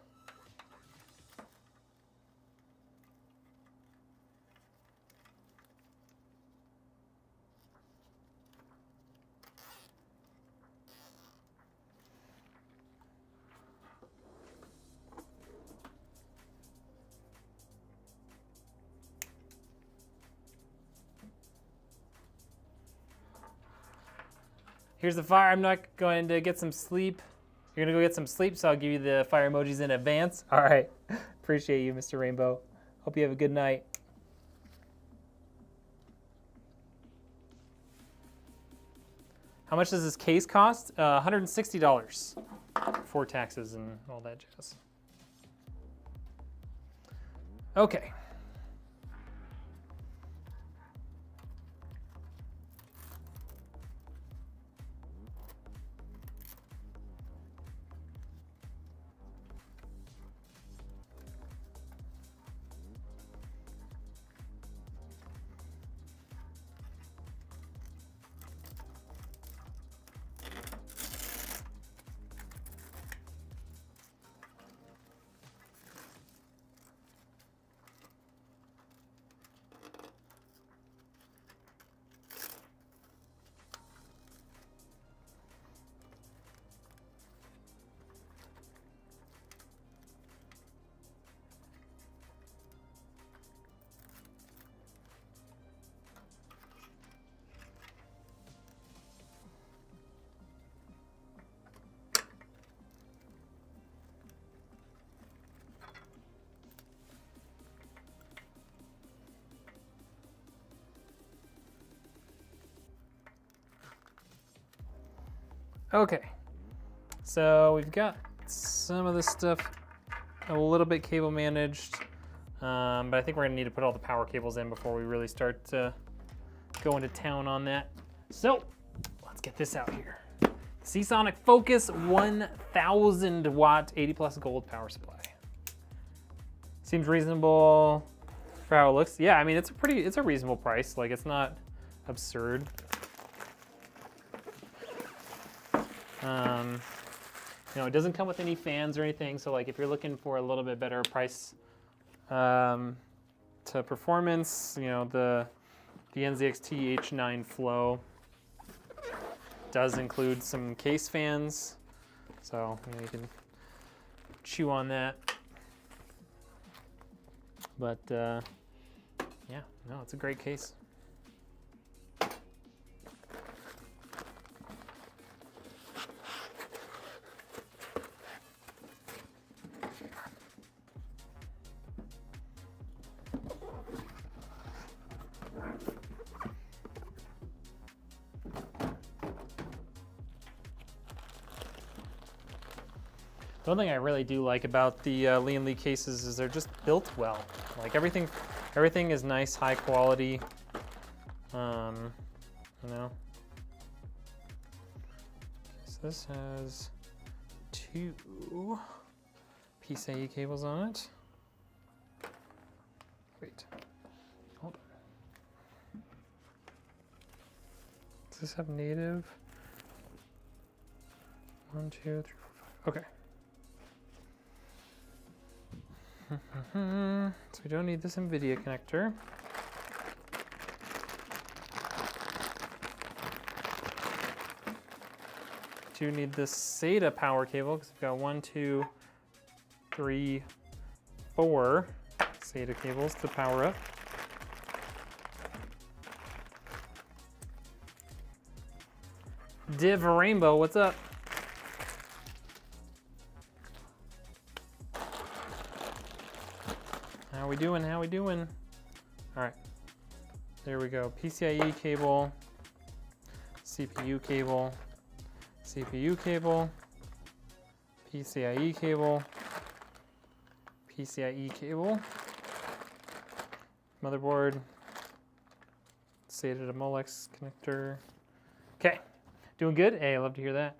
Speaker 1: Here's the fire. I'm not going to get some sleep. You're gonna go get some sleep, so I'll give you the fire emojis in advance. All right. Appreciate you, Mr. Rainbow. Hope you have a good night. How much does this case cost? $160 before taxes and all that jazz. Okay. Okay, so we've got some of this stuff a little bit cable managed, but I think we're gonna need to put all the power cables in before we really start to go into town on that. So let's get this out here. Seasonic Focus 1000 watt 80 plus gold power supply. Seems reasonable for how it looks. Yeah, I mean, it's a reasonable price. Like, it's not absurd. You know, it doesn't come with any fans or anything, so like if you're looking for a little bit better price to performance, you know, the NZXT H9 Flow does include some case fans, so you know, you can chew on that. But yeah, no, it's a great case. One thing I really do like about the Lian Li cases is they're just built well. Like everything is nice, high quality. You know. Okay, so this has 2 PCIe cables on it. Wait, hold on. Does this have native? 1, 2, 3, 4, 5. Okay. So we don't need this Nvidia connector. Do need this SATA power cable because we've got 1, 2, 3, 4 SATA cables to power up. Div Rainbow, what's up? How we doing? How we doing? All right, there we go. PCIe cable, CPU cable, CPU cable, PCIe cable, PCIe cable, motherboard, SATA to Molex connector. Okay, doing good? Hey, I love to hear that.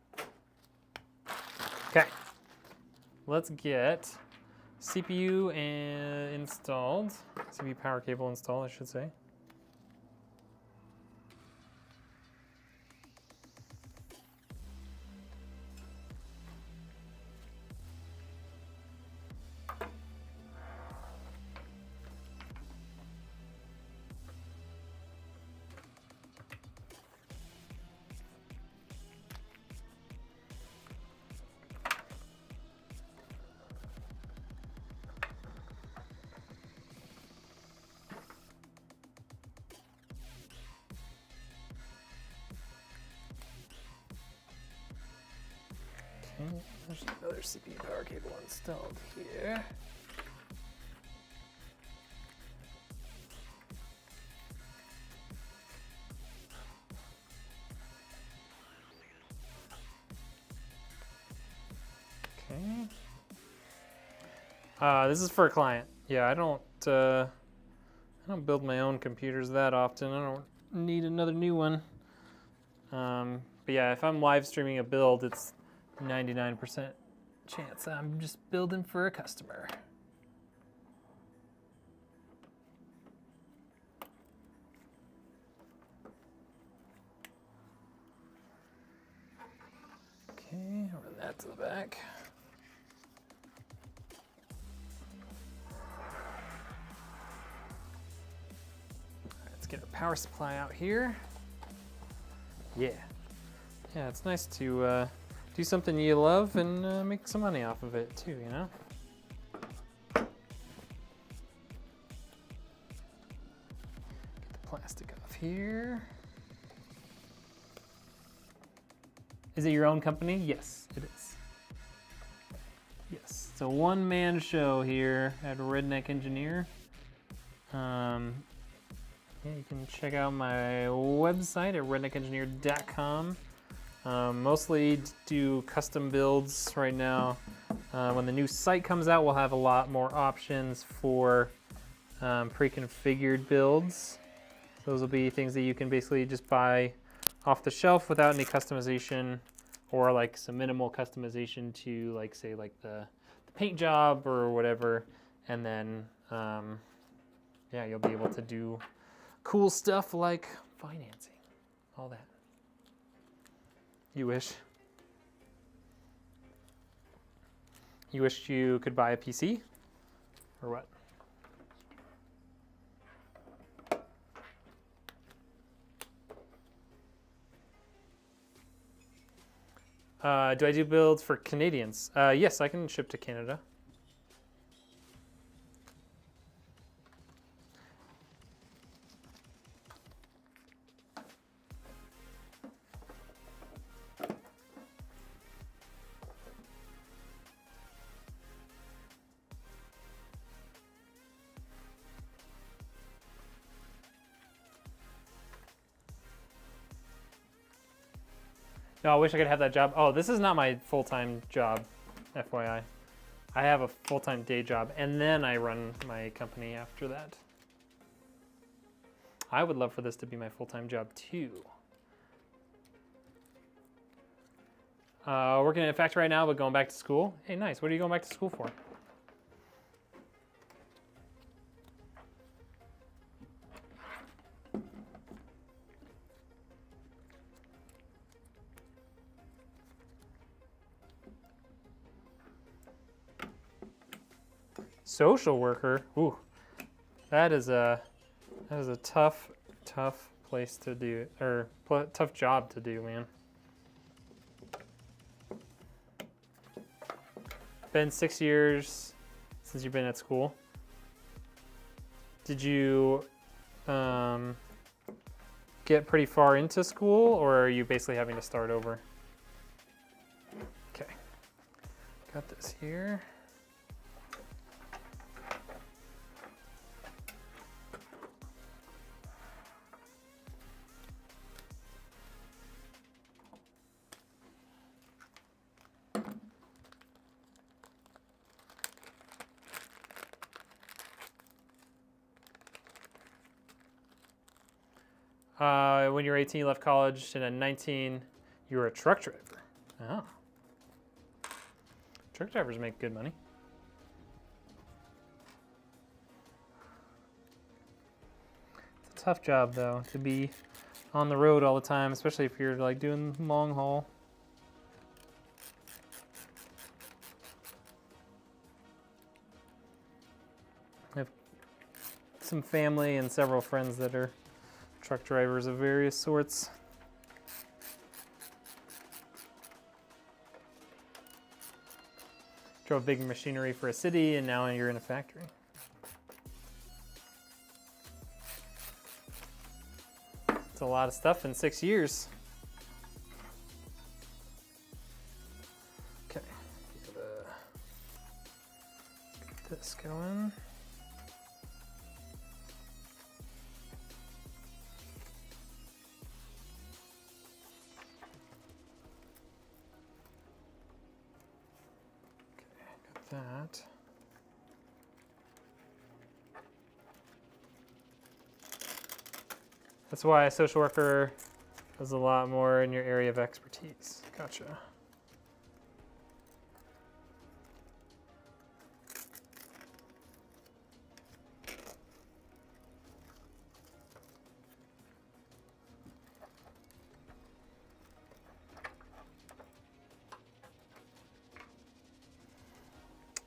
Speaker 1: Okay, let's get CPU installed. CPU power cable installed, I should say. Okay, there's another CPU power cable installed here. Okay. This is for a client. Yeah, I don't build my own computers that often. I don't need another new one. But yeah, if I'm live streaming a build, it's 99% chance I'm just building for a customer. Okay, I'll run that to the back. Let's get our power supply out here. Yeah. Yeah, it's nice to do something you love and make some money off of it too, you know? Get the plastic off here. Is it your own company? Yes, it is. Yes, it's a one-man show here at Redneck Engineer. Yeah, you can check out my website at redneckengineer.com. Mostly do custom builds right now. When the new site comes out, we'll have a lot more options for pre-configured builds. Those will be things that you can basically just buy off the shelf without any customization, or like some minimal customization to like say like the paint job or whatever. And then yeah, you'll be able to do cool stuff like financing, all that. You wish. You wish you could buy a PC? Or what? Do I do builds for Canadians? Yes, I can ship to Canada. No, I wish I could have that job. Oh, this is not my full-time job, FYI. I have a full-time day job, and then I run my company after that. I would love for this to be my full-time job, too. Working in a factory right now, but going back to school. Hey, nice. What are you going back to school for? Social worker. Ooh, that is a tough place to do, or tough job to do, man. Been 6 years since you've been at school. Did you get pretty far into school, or are you basically having to start over? Okay, got this here. When you were 18, you left college, and at 19, you were a truck driver. Oh. Truck drivers make good money. It's a tough job, though, to be on the road all the time, especially if you're like doing long haul. I have some family and several friends that are truck drivers of various sorts. Drove big machinery for a city, and now you're in a factory. It's a lot of stuff in 6 years. Okay. this going. Okay, got that. That's why a social worker does a lot more in your area of expertise. Gotcha.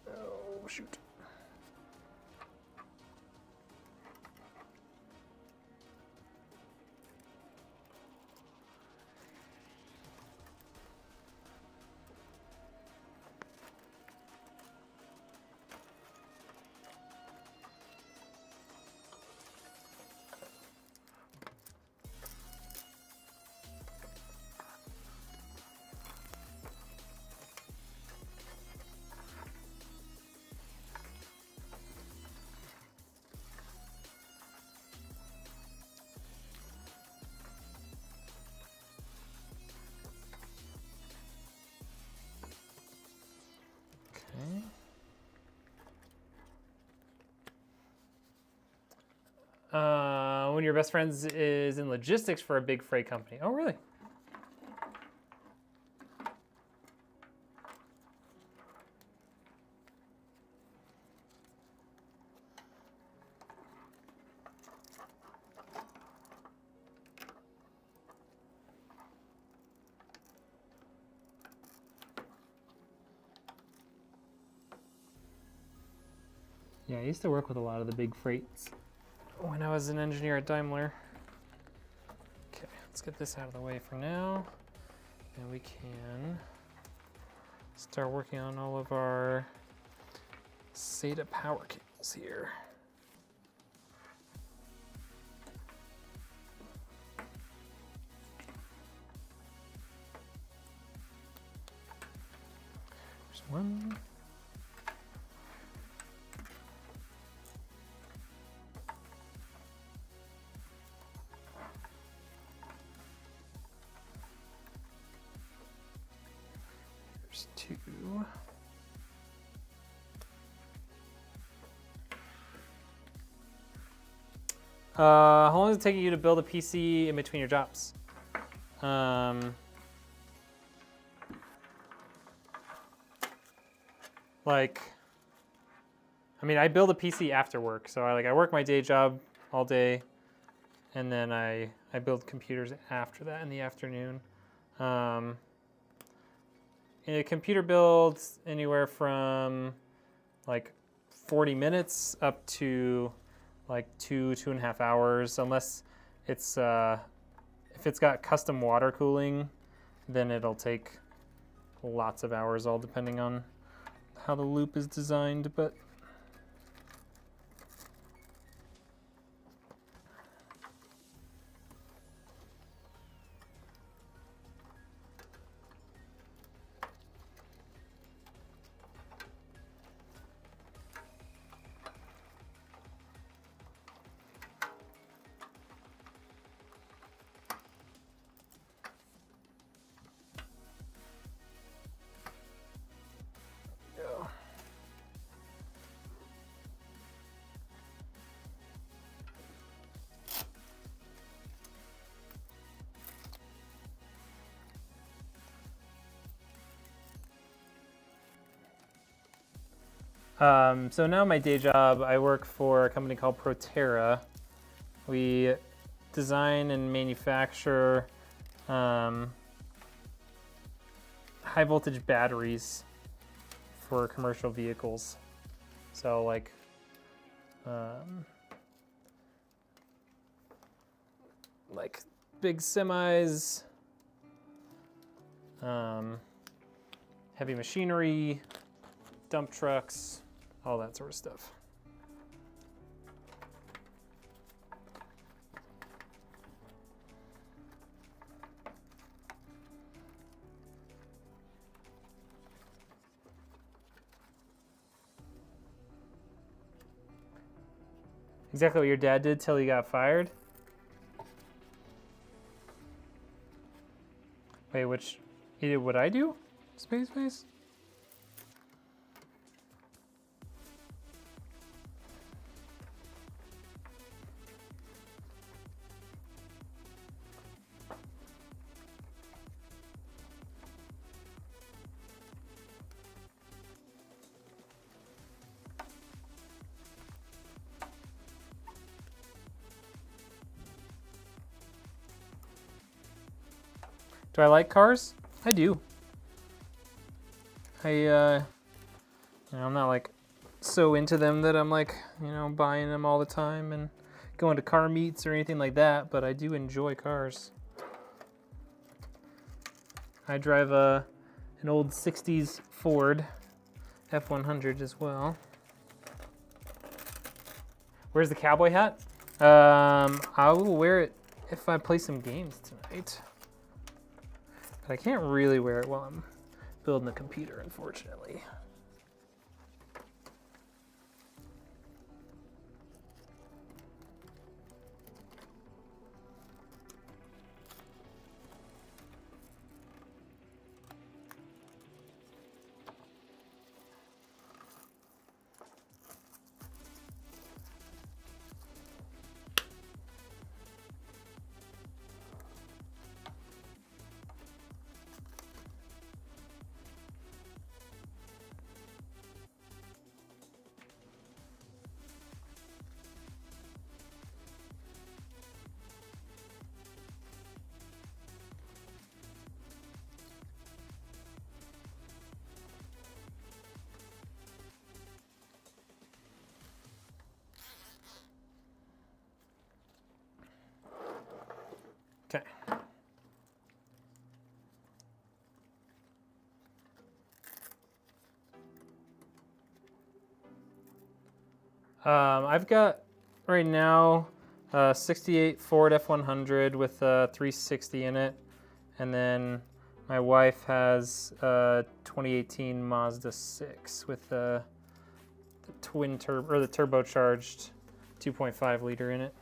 Speaker 1: Oh, shoot. Okay. One of your best friends is in logistics for a big freight company. Oh, really? Yeah, I used to work with a lot of the big freights when I was an engineer at Daimler. Okay, let's get this out of the way for now. And we can start working on all of our SATA power cables here. There's one. There's two. How long is it taking you to build a PC in between your jobs? Like, I mean, I build a PC after work. So I work my day job all day, and then I build computers after that in the afternoon. A computer builds anywhere from like 40 minutes up to like 2.5 hours, unless it's if it's got custom water cooling, then it'll take lots of hours, all depending on how the loop is designed. But so now my day job, I work for a company called Proterra. We design and manufacture high voltage batteries for commercial vehicles. So like big semis, heavy machinery, dump trucks, all that sort of stuff. Exactly what your dad did till he got fired? Wait, which... He did what I do? Space Face? Do I like cars? I do. I'm not like so into them that I'm like, buying them all the time and going to car meets or anything like that, but I do enjoy cars. I drive an old 60s Ford F100 as well. Where's the cowboy hat? I will wear it if I play some games tonight. But I can't really wear it while I'm building the computer, unfortunately. Okay. I've got right now 68 Ford F100 with 360 in it, and then my wife has 2018 Mazda 6 with the twin turbo or the turbocharged 2.5 liter in it.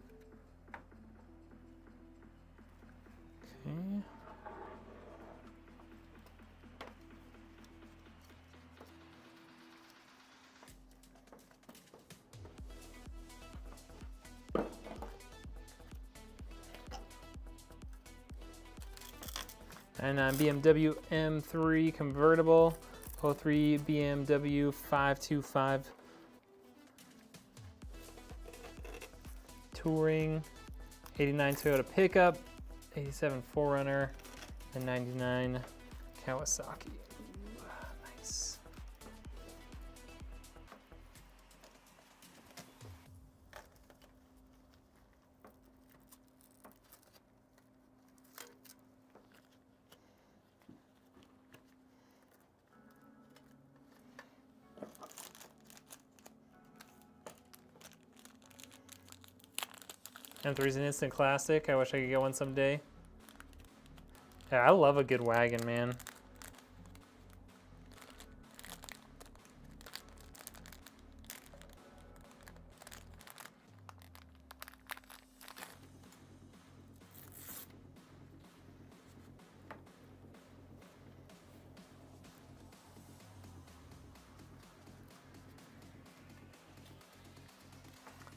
Speaker 1: Okay. And BMW M3 convertible, 03 BMW 525 Touring, 89 Toyota pickup, 87 4Runner, and 99 Kawasaki. Ooh, nice. M3's an instant classic. I wish I could get one someday. Yeah, I love a good wagon, man.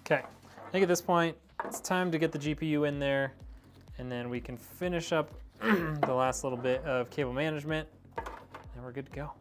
Speaker 1: Okay, I think at this point, it's time to get the GPU in there, and then we can finish up the last little bit of cable management, and we're good to go.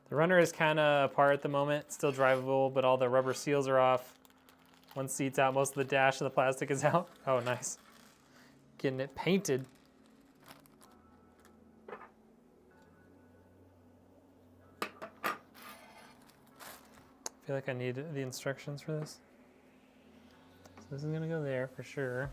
Speaker 1: The runner is kind of apart at the moment, still drivable, but all the rubber seals are off. One seat's out, most of the dash and the plastic is out. Oh, nice. Getting it painted. I feel like I need the instructions for this. So this is gonna go there for sure.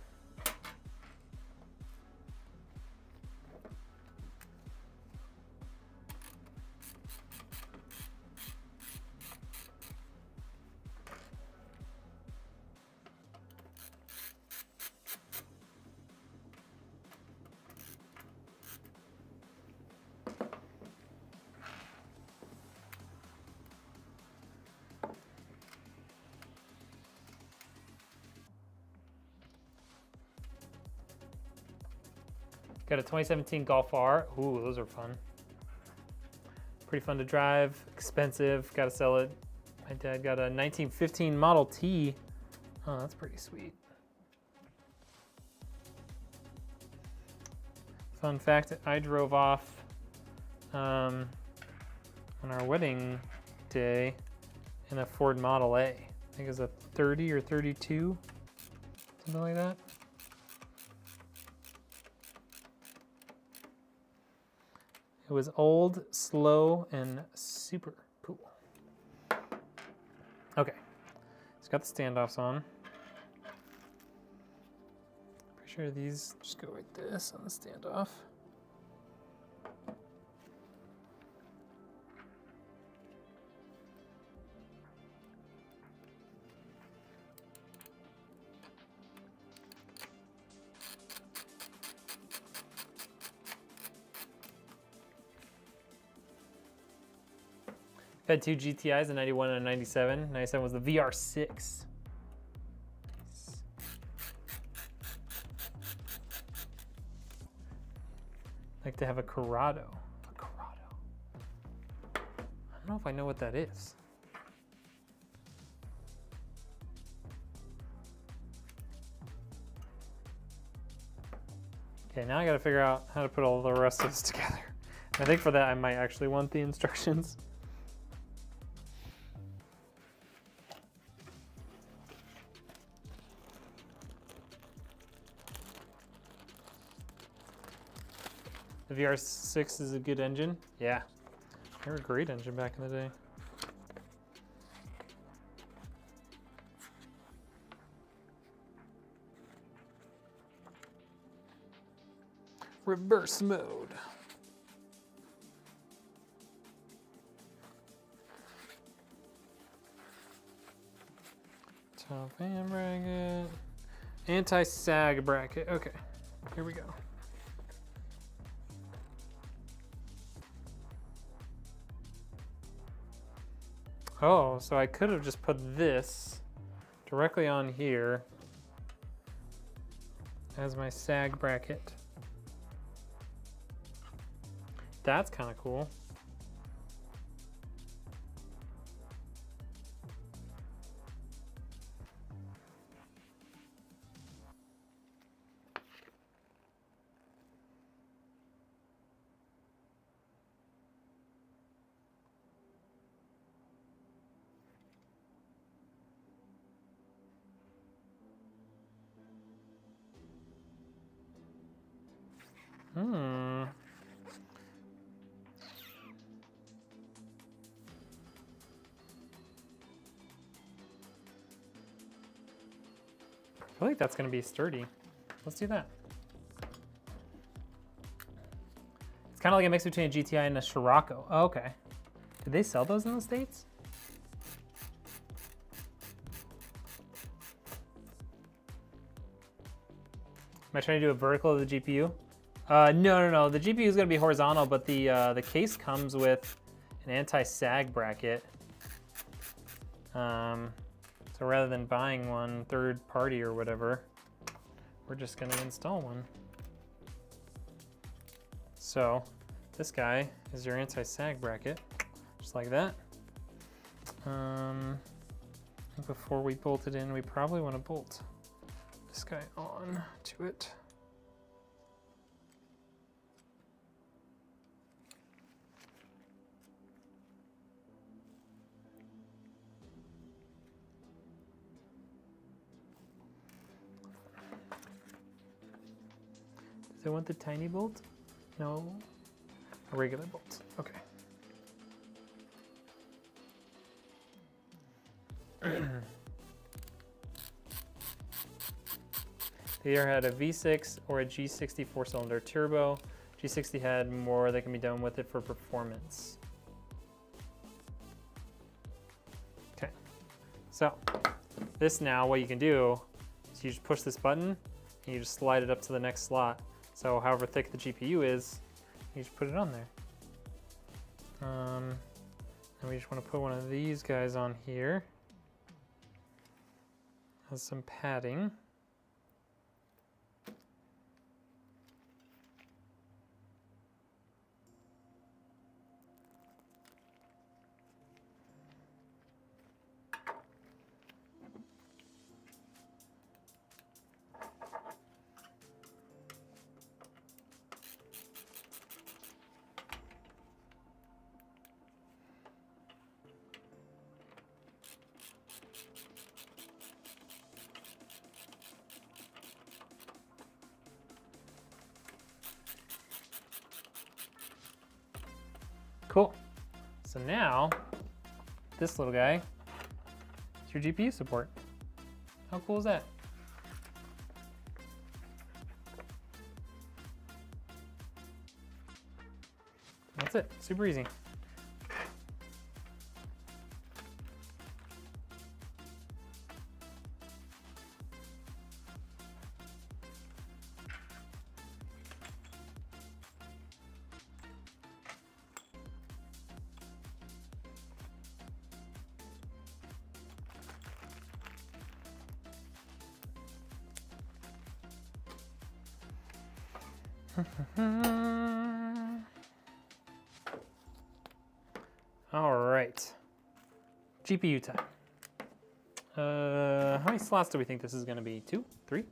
Speaker 1: Got a 2017 Golf R. Ooh, those are fun. Pretty fun to drive, expensive, gotta sell it. My dad got a 1915 Model T. Oh, that's pretty sweet. Fun fact, I drove off on our wedding day in a Ford Model A. I think it was a 30 or 32, something like that. It was old, slow, and super cool. Okay, it's got the standoffs on. Pretty sure these just go like this on the standoff. Had two GTIs, a 91 and a 97. 97 was the VR6. Like to have a Corrado. A Corrado. I don't know if I know what that is. Okay, now I gotta figure out how to put all the rest of this together. I think for that I might actually want the instructions. The VR6 is a good engine. Yeah, they were a great engine back in the day. Reverse mode. Top fan bracket. Anti-sag bracket. Okay, here we go. Oh, so I could have just put this directly on here as my sag bracket. That's kind of cool. I feel like that's gonna be sturdy. Let's do that. It's kind of like a mix between a GTI and a Scirocco. Oh, okay. Did they sell those in the States? I trying to do a vertical of the GPU? No. The GPU is going to be horizontal, but the case comes with an anti-sag bracket. So rather than buying one third party or whatever, we're just going to install one. So this guy is your anti-sag bracket, just like that. Before we bolt it in, we probably want to bolt this guy on to it. Does it want the tiny bolt? No, a regular bolt. Okay. They either had a V6 or a G60 4-cylinder turbo. G60 had more that can be done with it for performance. Okay, so this now, what you can do is you just push this button and you just slide it up to the next slot. So however thick the GPU is, you just put it on there. And we just want to put one of these guys on here. Has some padding. Cool. So now, this little guy is your GPU support. How cool is that? That's it, super easy. All right, GPU time. How many slots do we think this is going to be? 2, 3,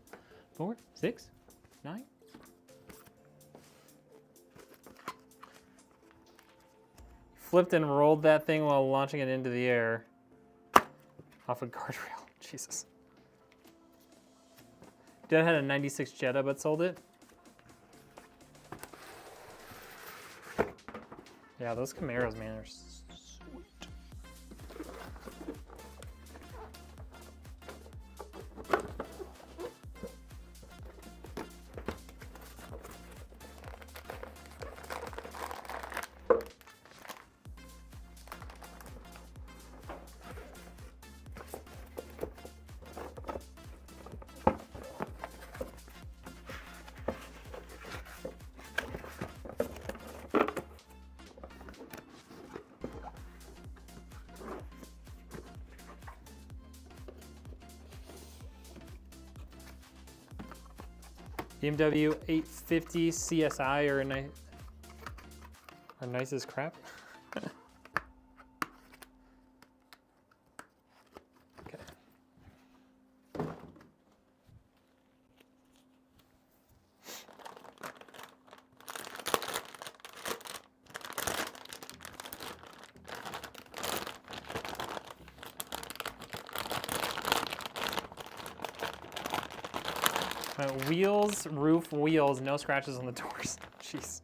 Speaker 1: 4, 6, 9? Flipped and rolled that thing while launching it into the air off a guardrail. Jesus. Dad had a 96 Jetta but sold it. Yeah, those Camaros, man, are sweet. BMW 850 CSI are nice as crap. Okay. Wheels, roof, wheels, no scratches on the doors. Jeez.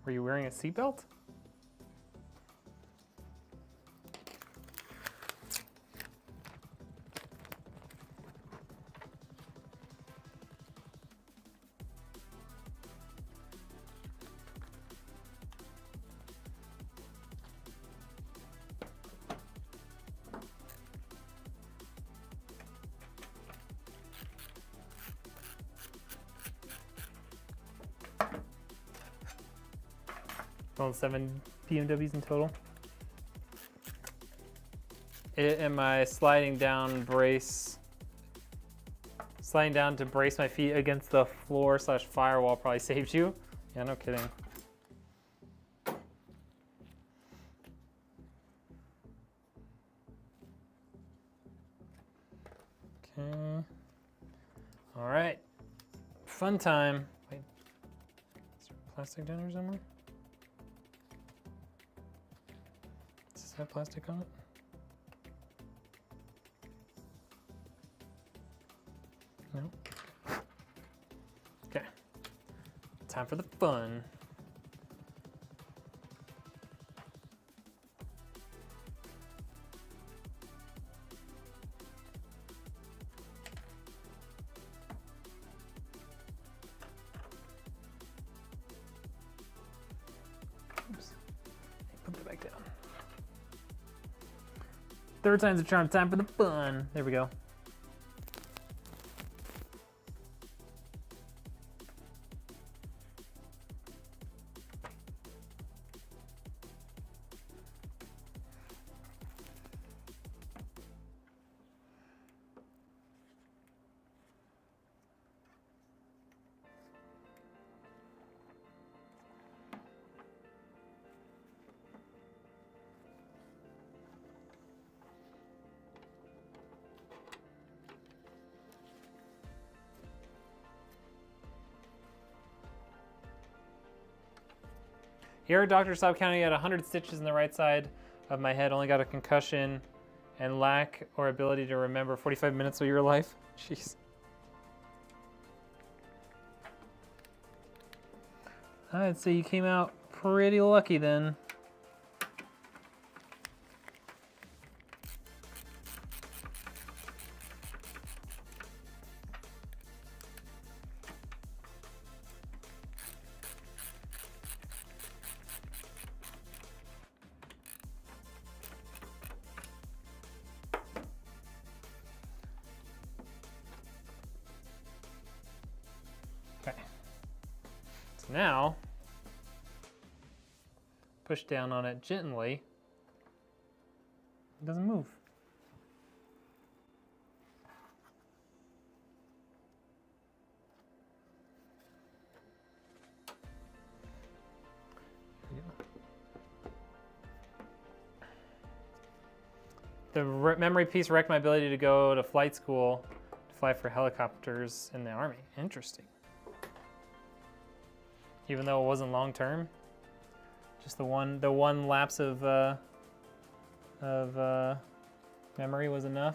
Speaker 1: Were you wearing a seatbelt? Total 7 PMWs in total. And my sliding down to brace my feet against the floor / firewall probably saved you. Yeah, no kidding. Okay. All right. Fun time. Wait. Is there plastic down here somewhere? Does this have plastic on it? No. Okay. Time for the fun. Oops. Put that back down. Third time's a charm. Time for the fun. There we go. Here, doctor stopped counting at 100 stitches in the right side of my head. Only got a concussion and lack or ability to remember 45 minutes of your life. Jeez. I'd say you came out pretty lucky then. Now, push down on it gently. It doesn't move. The memory piece wrecked my ability to go to flight school to fly for helicopters in the Army. Interesting. Even though it wasn't long term, just the one lapse of memory was enough.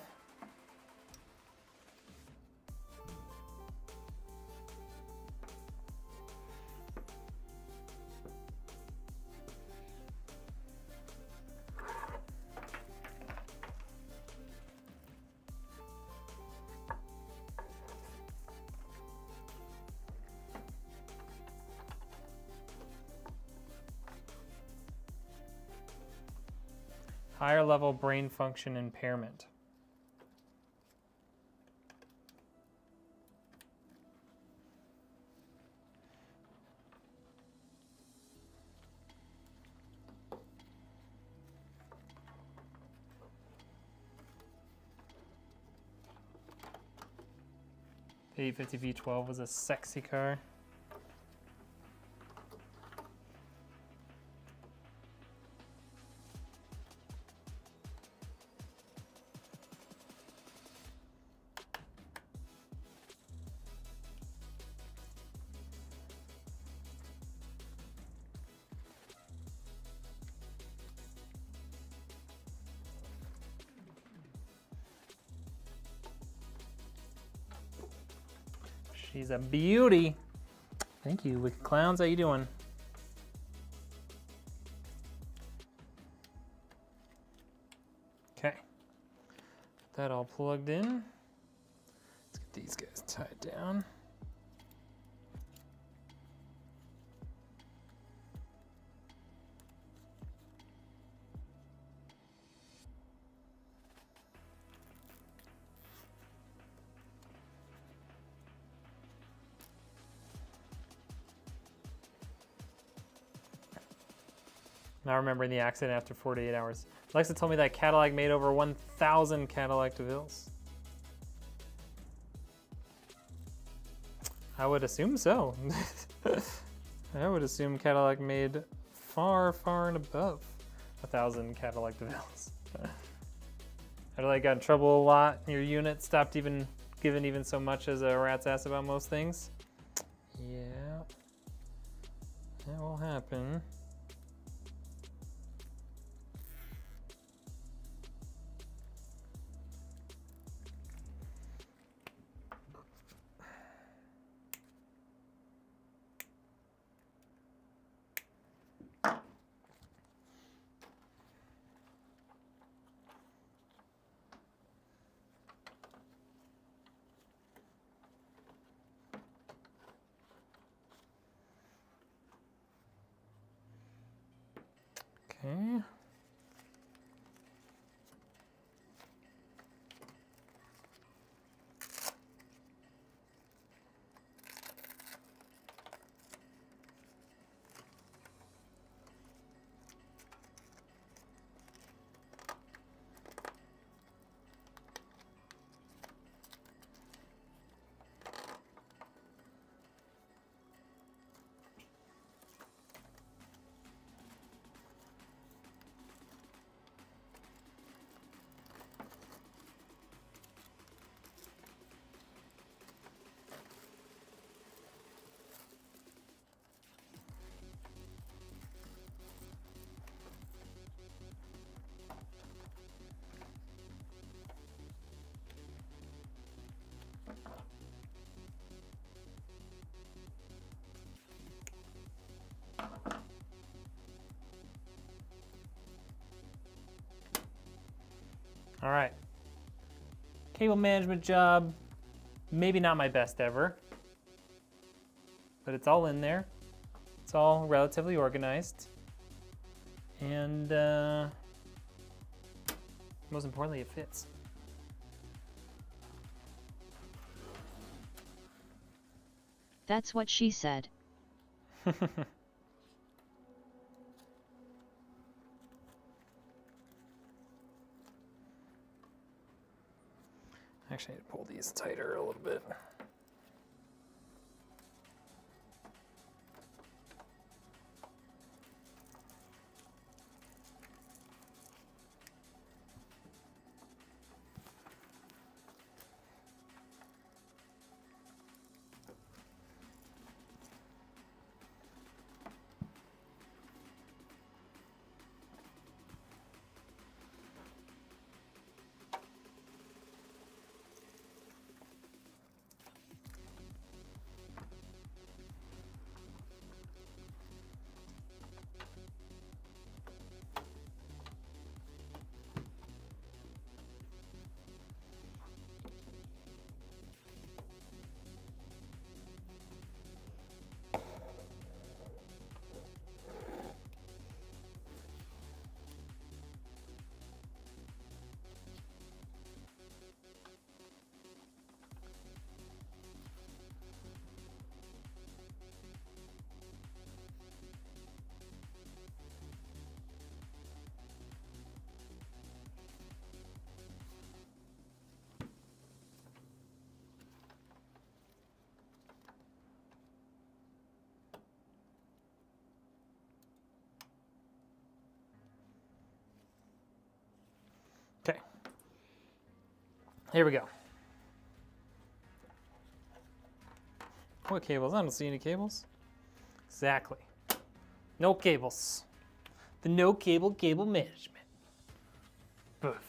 Speaker 1: Higher level brain function impairment. The 850 V12 was a sexy car. She's a beauty. Thank you, Wicked Clowns. How you doing? Okay. That all plugged in. Let's get these guys tied down. Not remembering the accident after 48 hours. Alexa told me that Cadillac made over 1,000 Cadillac DeVilles. I would assume so. I would assume Cadillac made far, far and above 1,000 Cadillac DeVilles. Cadillac got in trouble a lot. Your unit stopped even giving even so much as a rat's ass about most things. Yeah, that will happen. Okay. All right. Cable management job, maybe not my best ever, but it's all in there. It's all relatively organized. And most importantly, it fits.
Speaker 2: That's what she said.
Speaker 1: Actually, I need to pull these tighter a little bit. Okay. Here we go. What cables? I don't see any cables. Exactly. No cables. The no cable management. Perfect.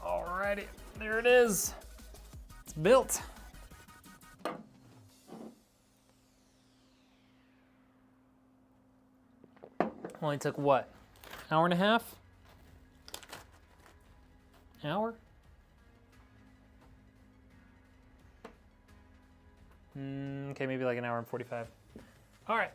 Speaker 1: Alrighty, there it is. It's built. Only took what? Hour and a half? Hour? Okay, maybe like an hour and 45. All right.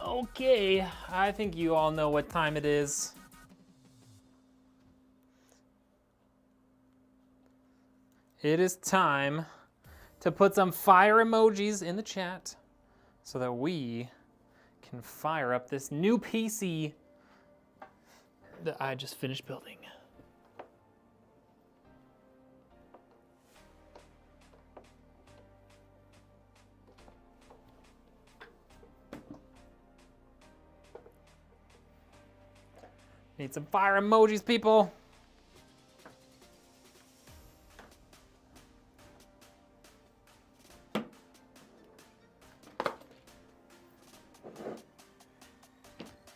Speaker 1: Okay, I think you all know what time it is. It is time to put some fire emojis in the chat so that we can fire up this new PC that I just finished building. Need some fire emojis, people.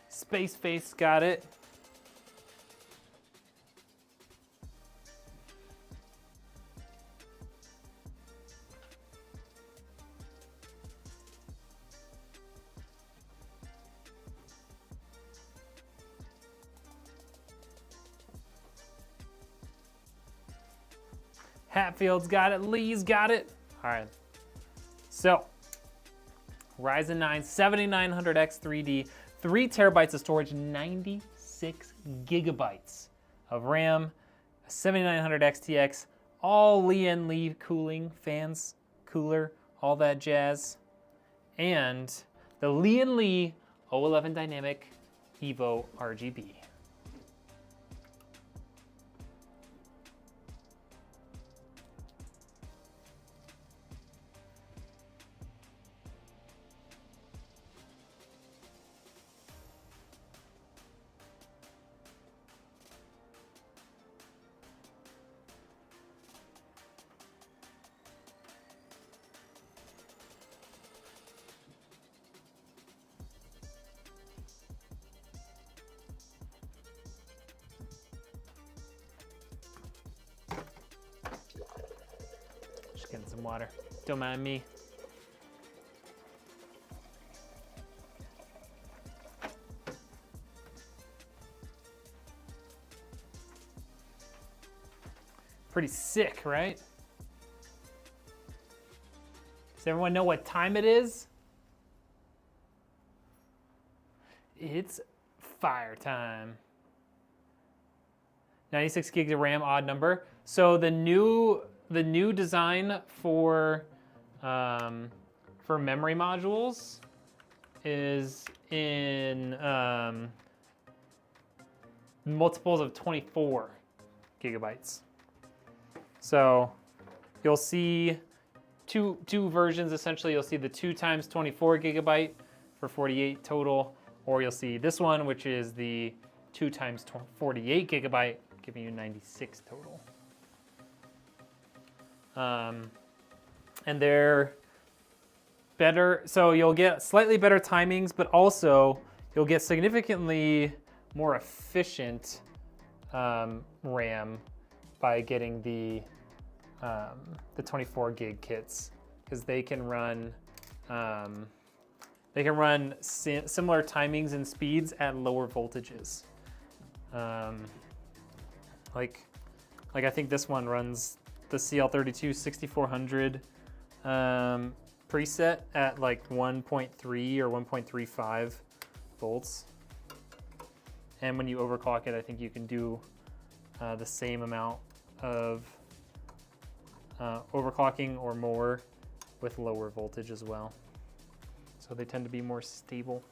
Speaker 1: Space Face got it. Hatfield's got it. Lee's got it. All right. So, Ryzen 9 7900X 3D, 3 terabytes of storage, 96 gigabytes of RAM, a 7900 XTX, all Lian Li cooling, fans, cooler, all that jazz, and the Lian Li O11 Dynamic Evo RGB. Just getting some water. Don't mind me. Pretty sick, right? Does everyone know what time it is? It's fire time. 96 gigs of RAM, odd number. So the new design for memory modules is in multiples of 24 gigabytes. So you'll see two versions essentially. You'll see the 2 times 24 gigabyte for 48 total, or you'll see this one, which is the 2 times 48 gigabyte, giving you 96 total. And they're better, so you'll get slightly better timings, but also you'll get significantly more efficient RAM by getting the 24 gig kits, because they can run similar timings and speeds at lower voltages. Like I think this one runs the CL32 6400 preset at like 1.3 or 1.35 volts. And when you overclock it, I think you can do the same amount of overclocking or more with lower voltage as well. So they tend to be more stable.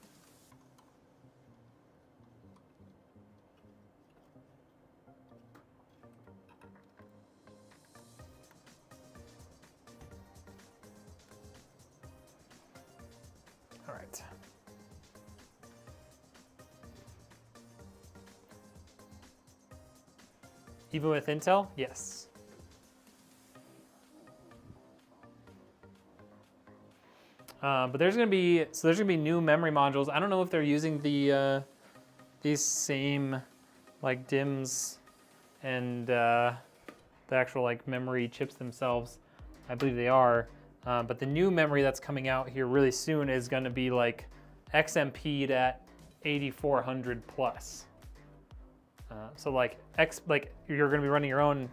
Speaker 1: All right. Evo with Intel? Yes. But there's gonna be new memory modules. I don't know if they're using the these same like DIMMs and the actual like memory chips themselves. I believe they are. But the new memory that's coming out here really soon is gonna be like XMP'd at 8400 plus. So like you're gonna be running your own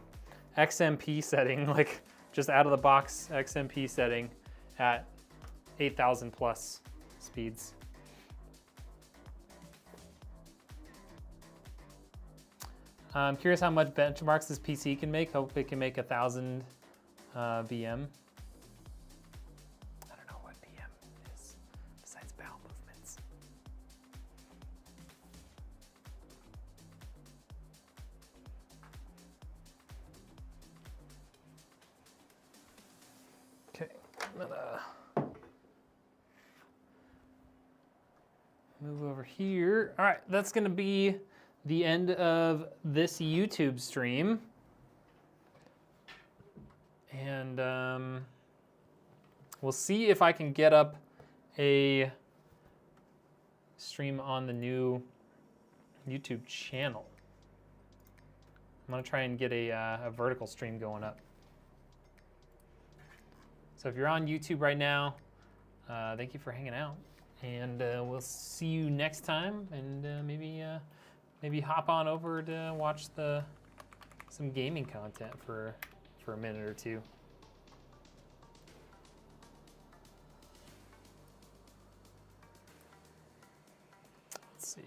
Speaker 1: XMP setting, like just out of the box XMP setting at 8000 plus speeds. I'm curious how much benchmarks this PC can make. Hope it can make 1000 BM. I don't know what BM is besides bowel movements. Okay, I'm gonna move over here. All right, that's gonna be the end of this YouTube stream. And we'll see if I can get up a stream on the new YouTube channel. I'm gonna try and get a vertical stream going up. So if you're on YouTube right now, thank you for hanging out. And we'll see you next time, and maybe hop on over to watch some gaming content for a minute or two. Let's see.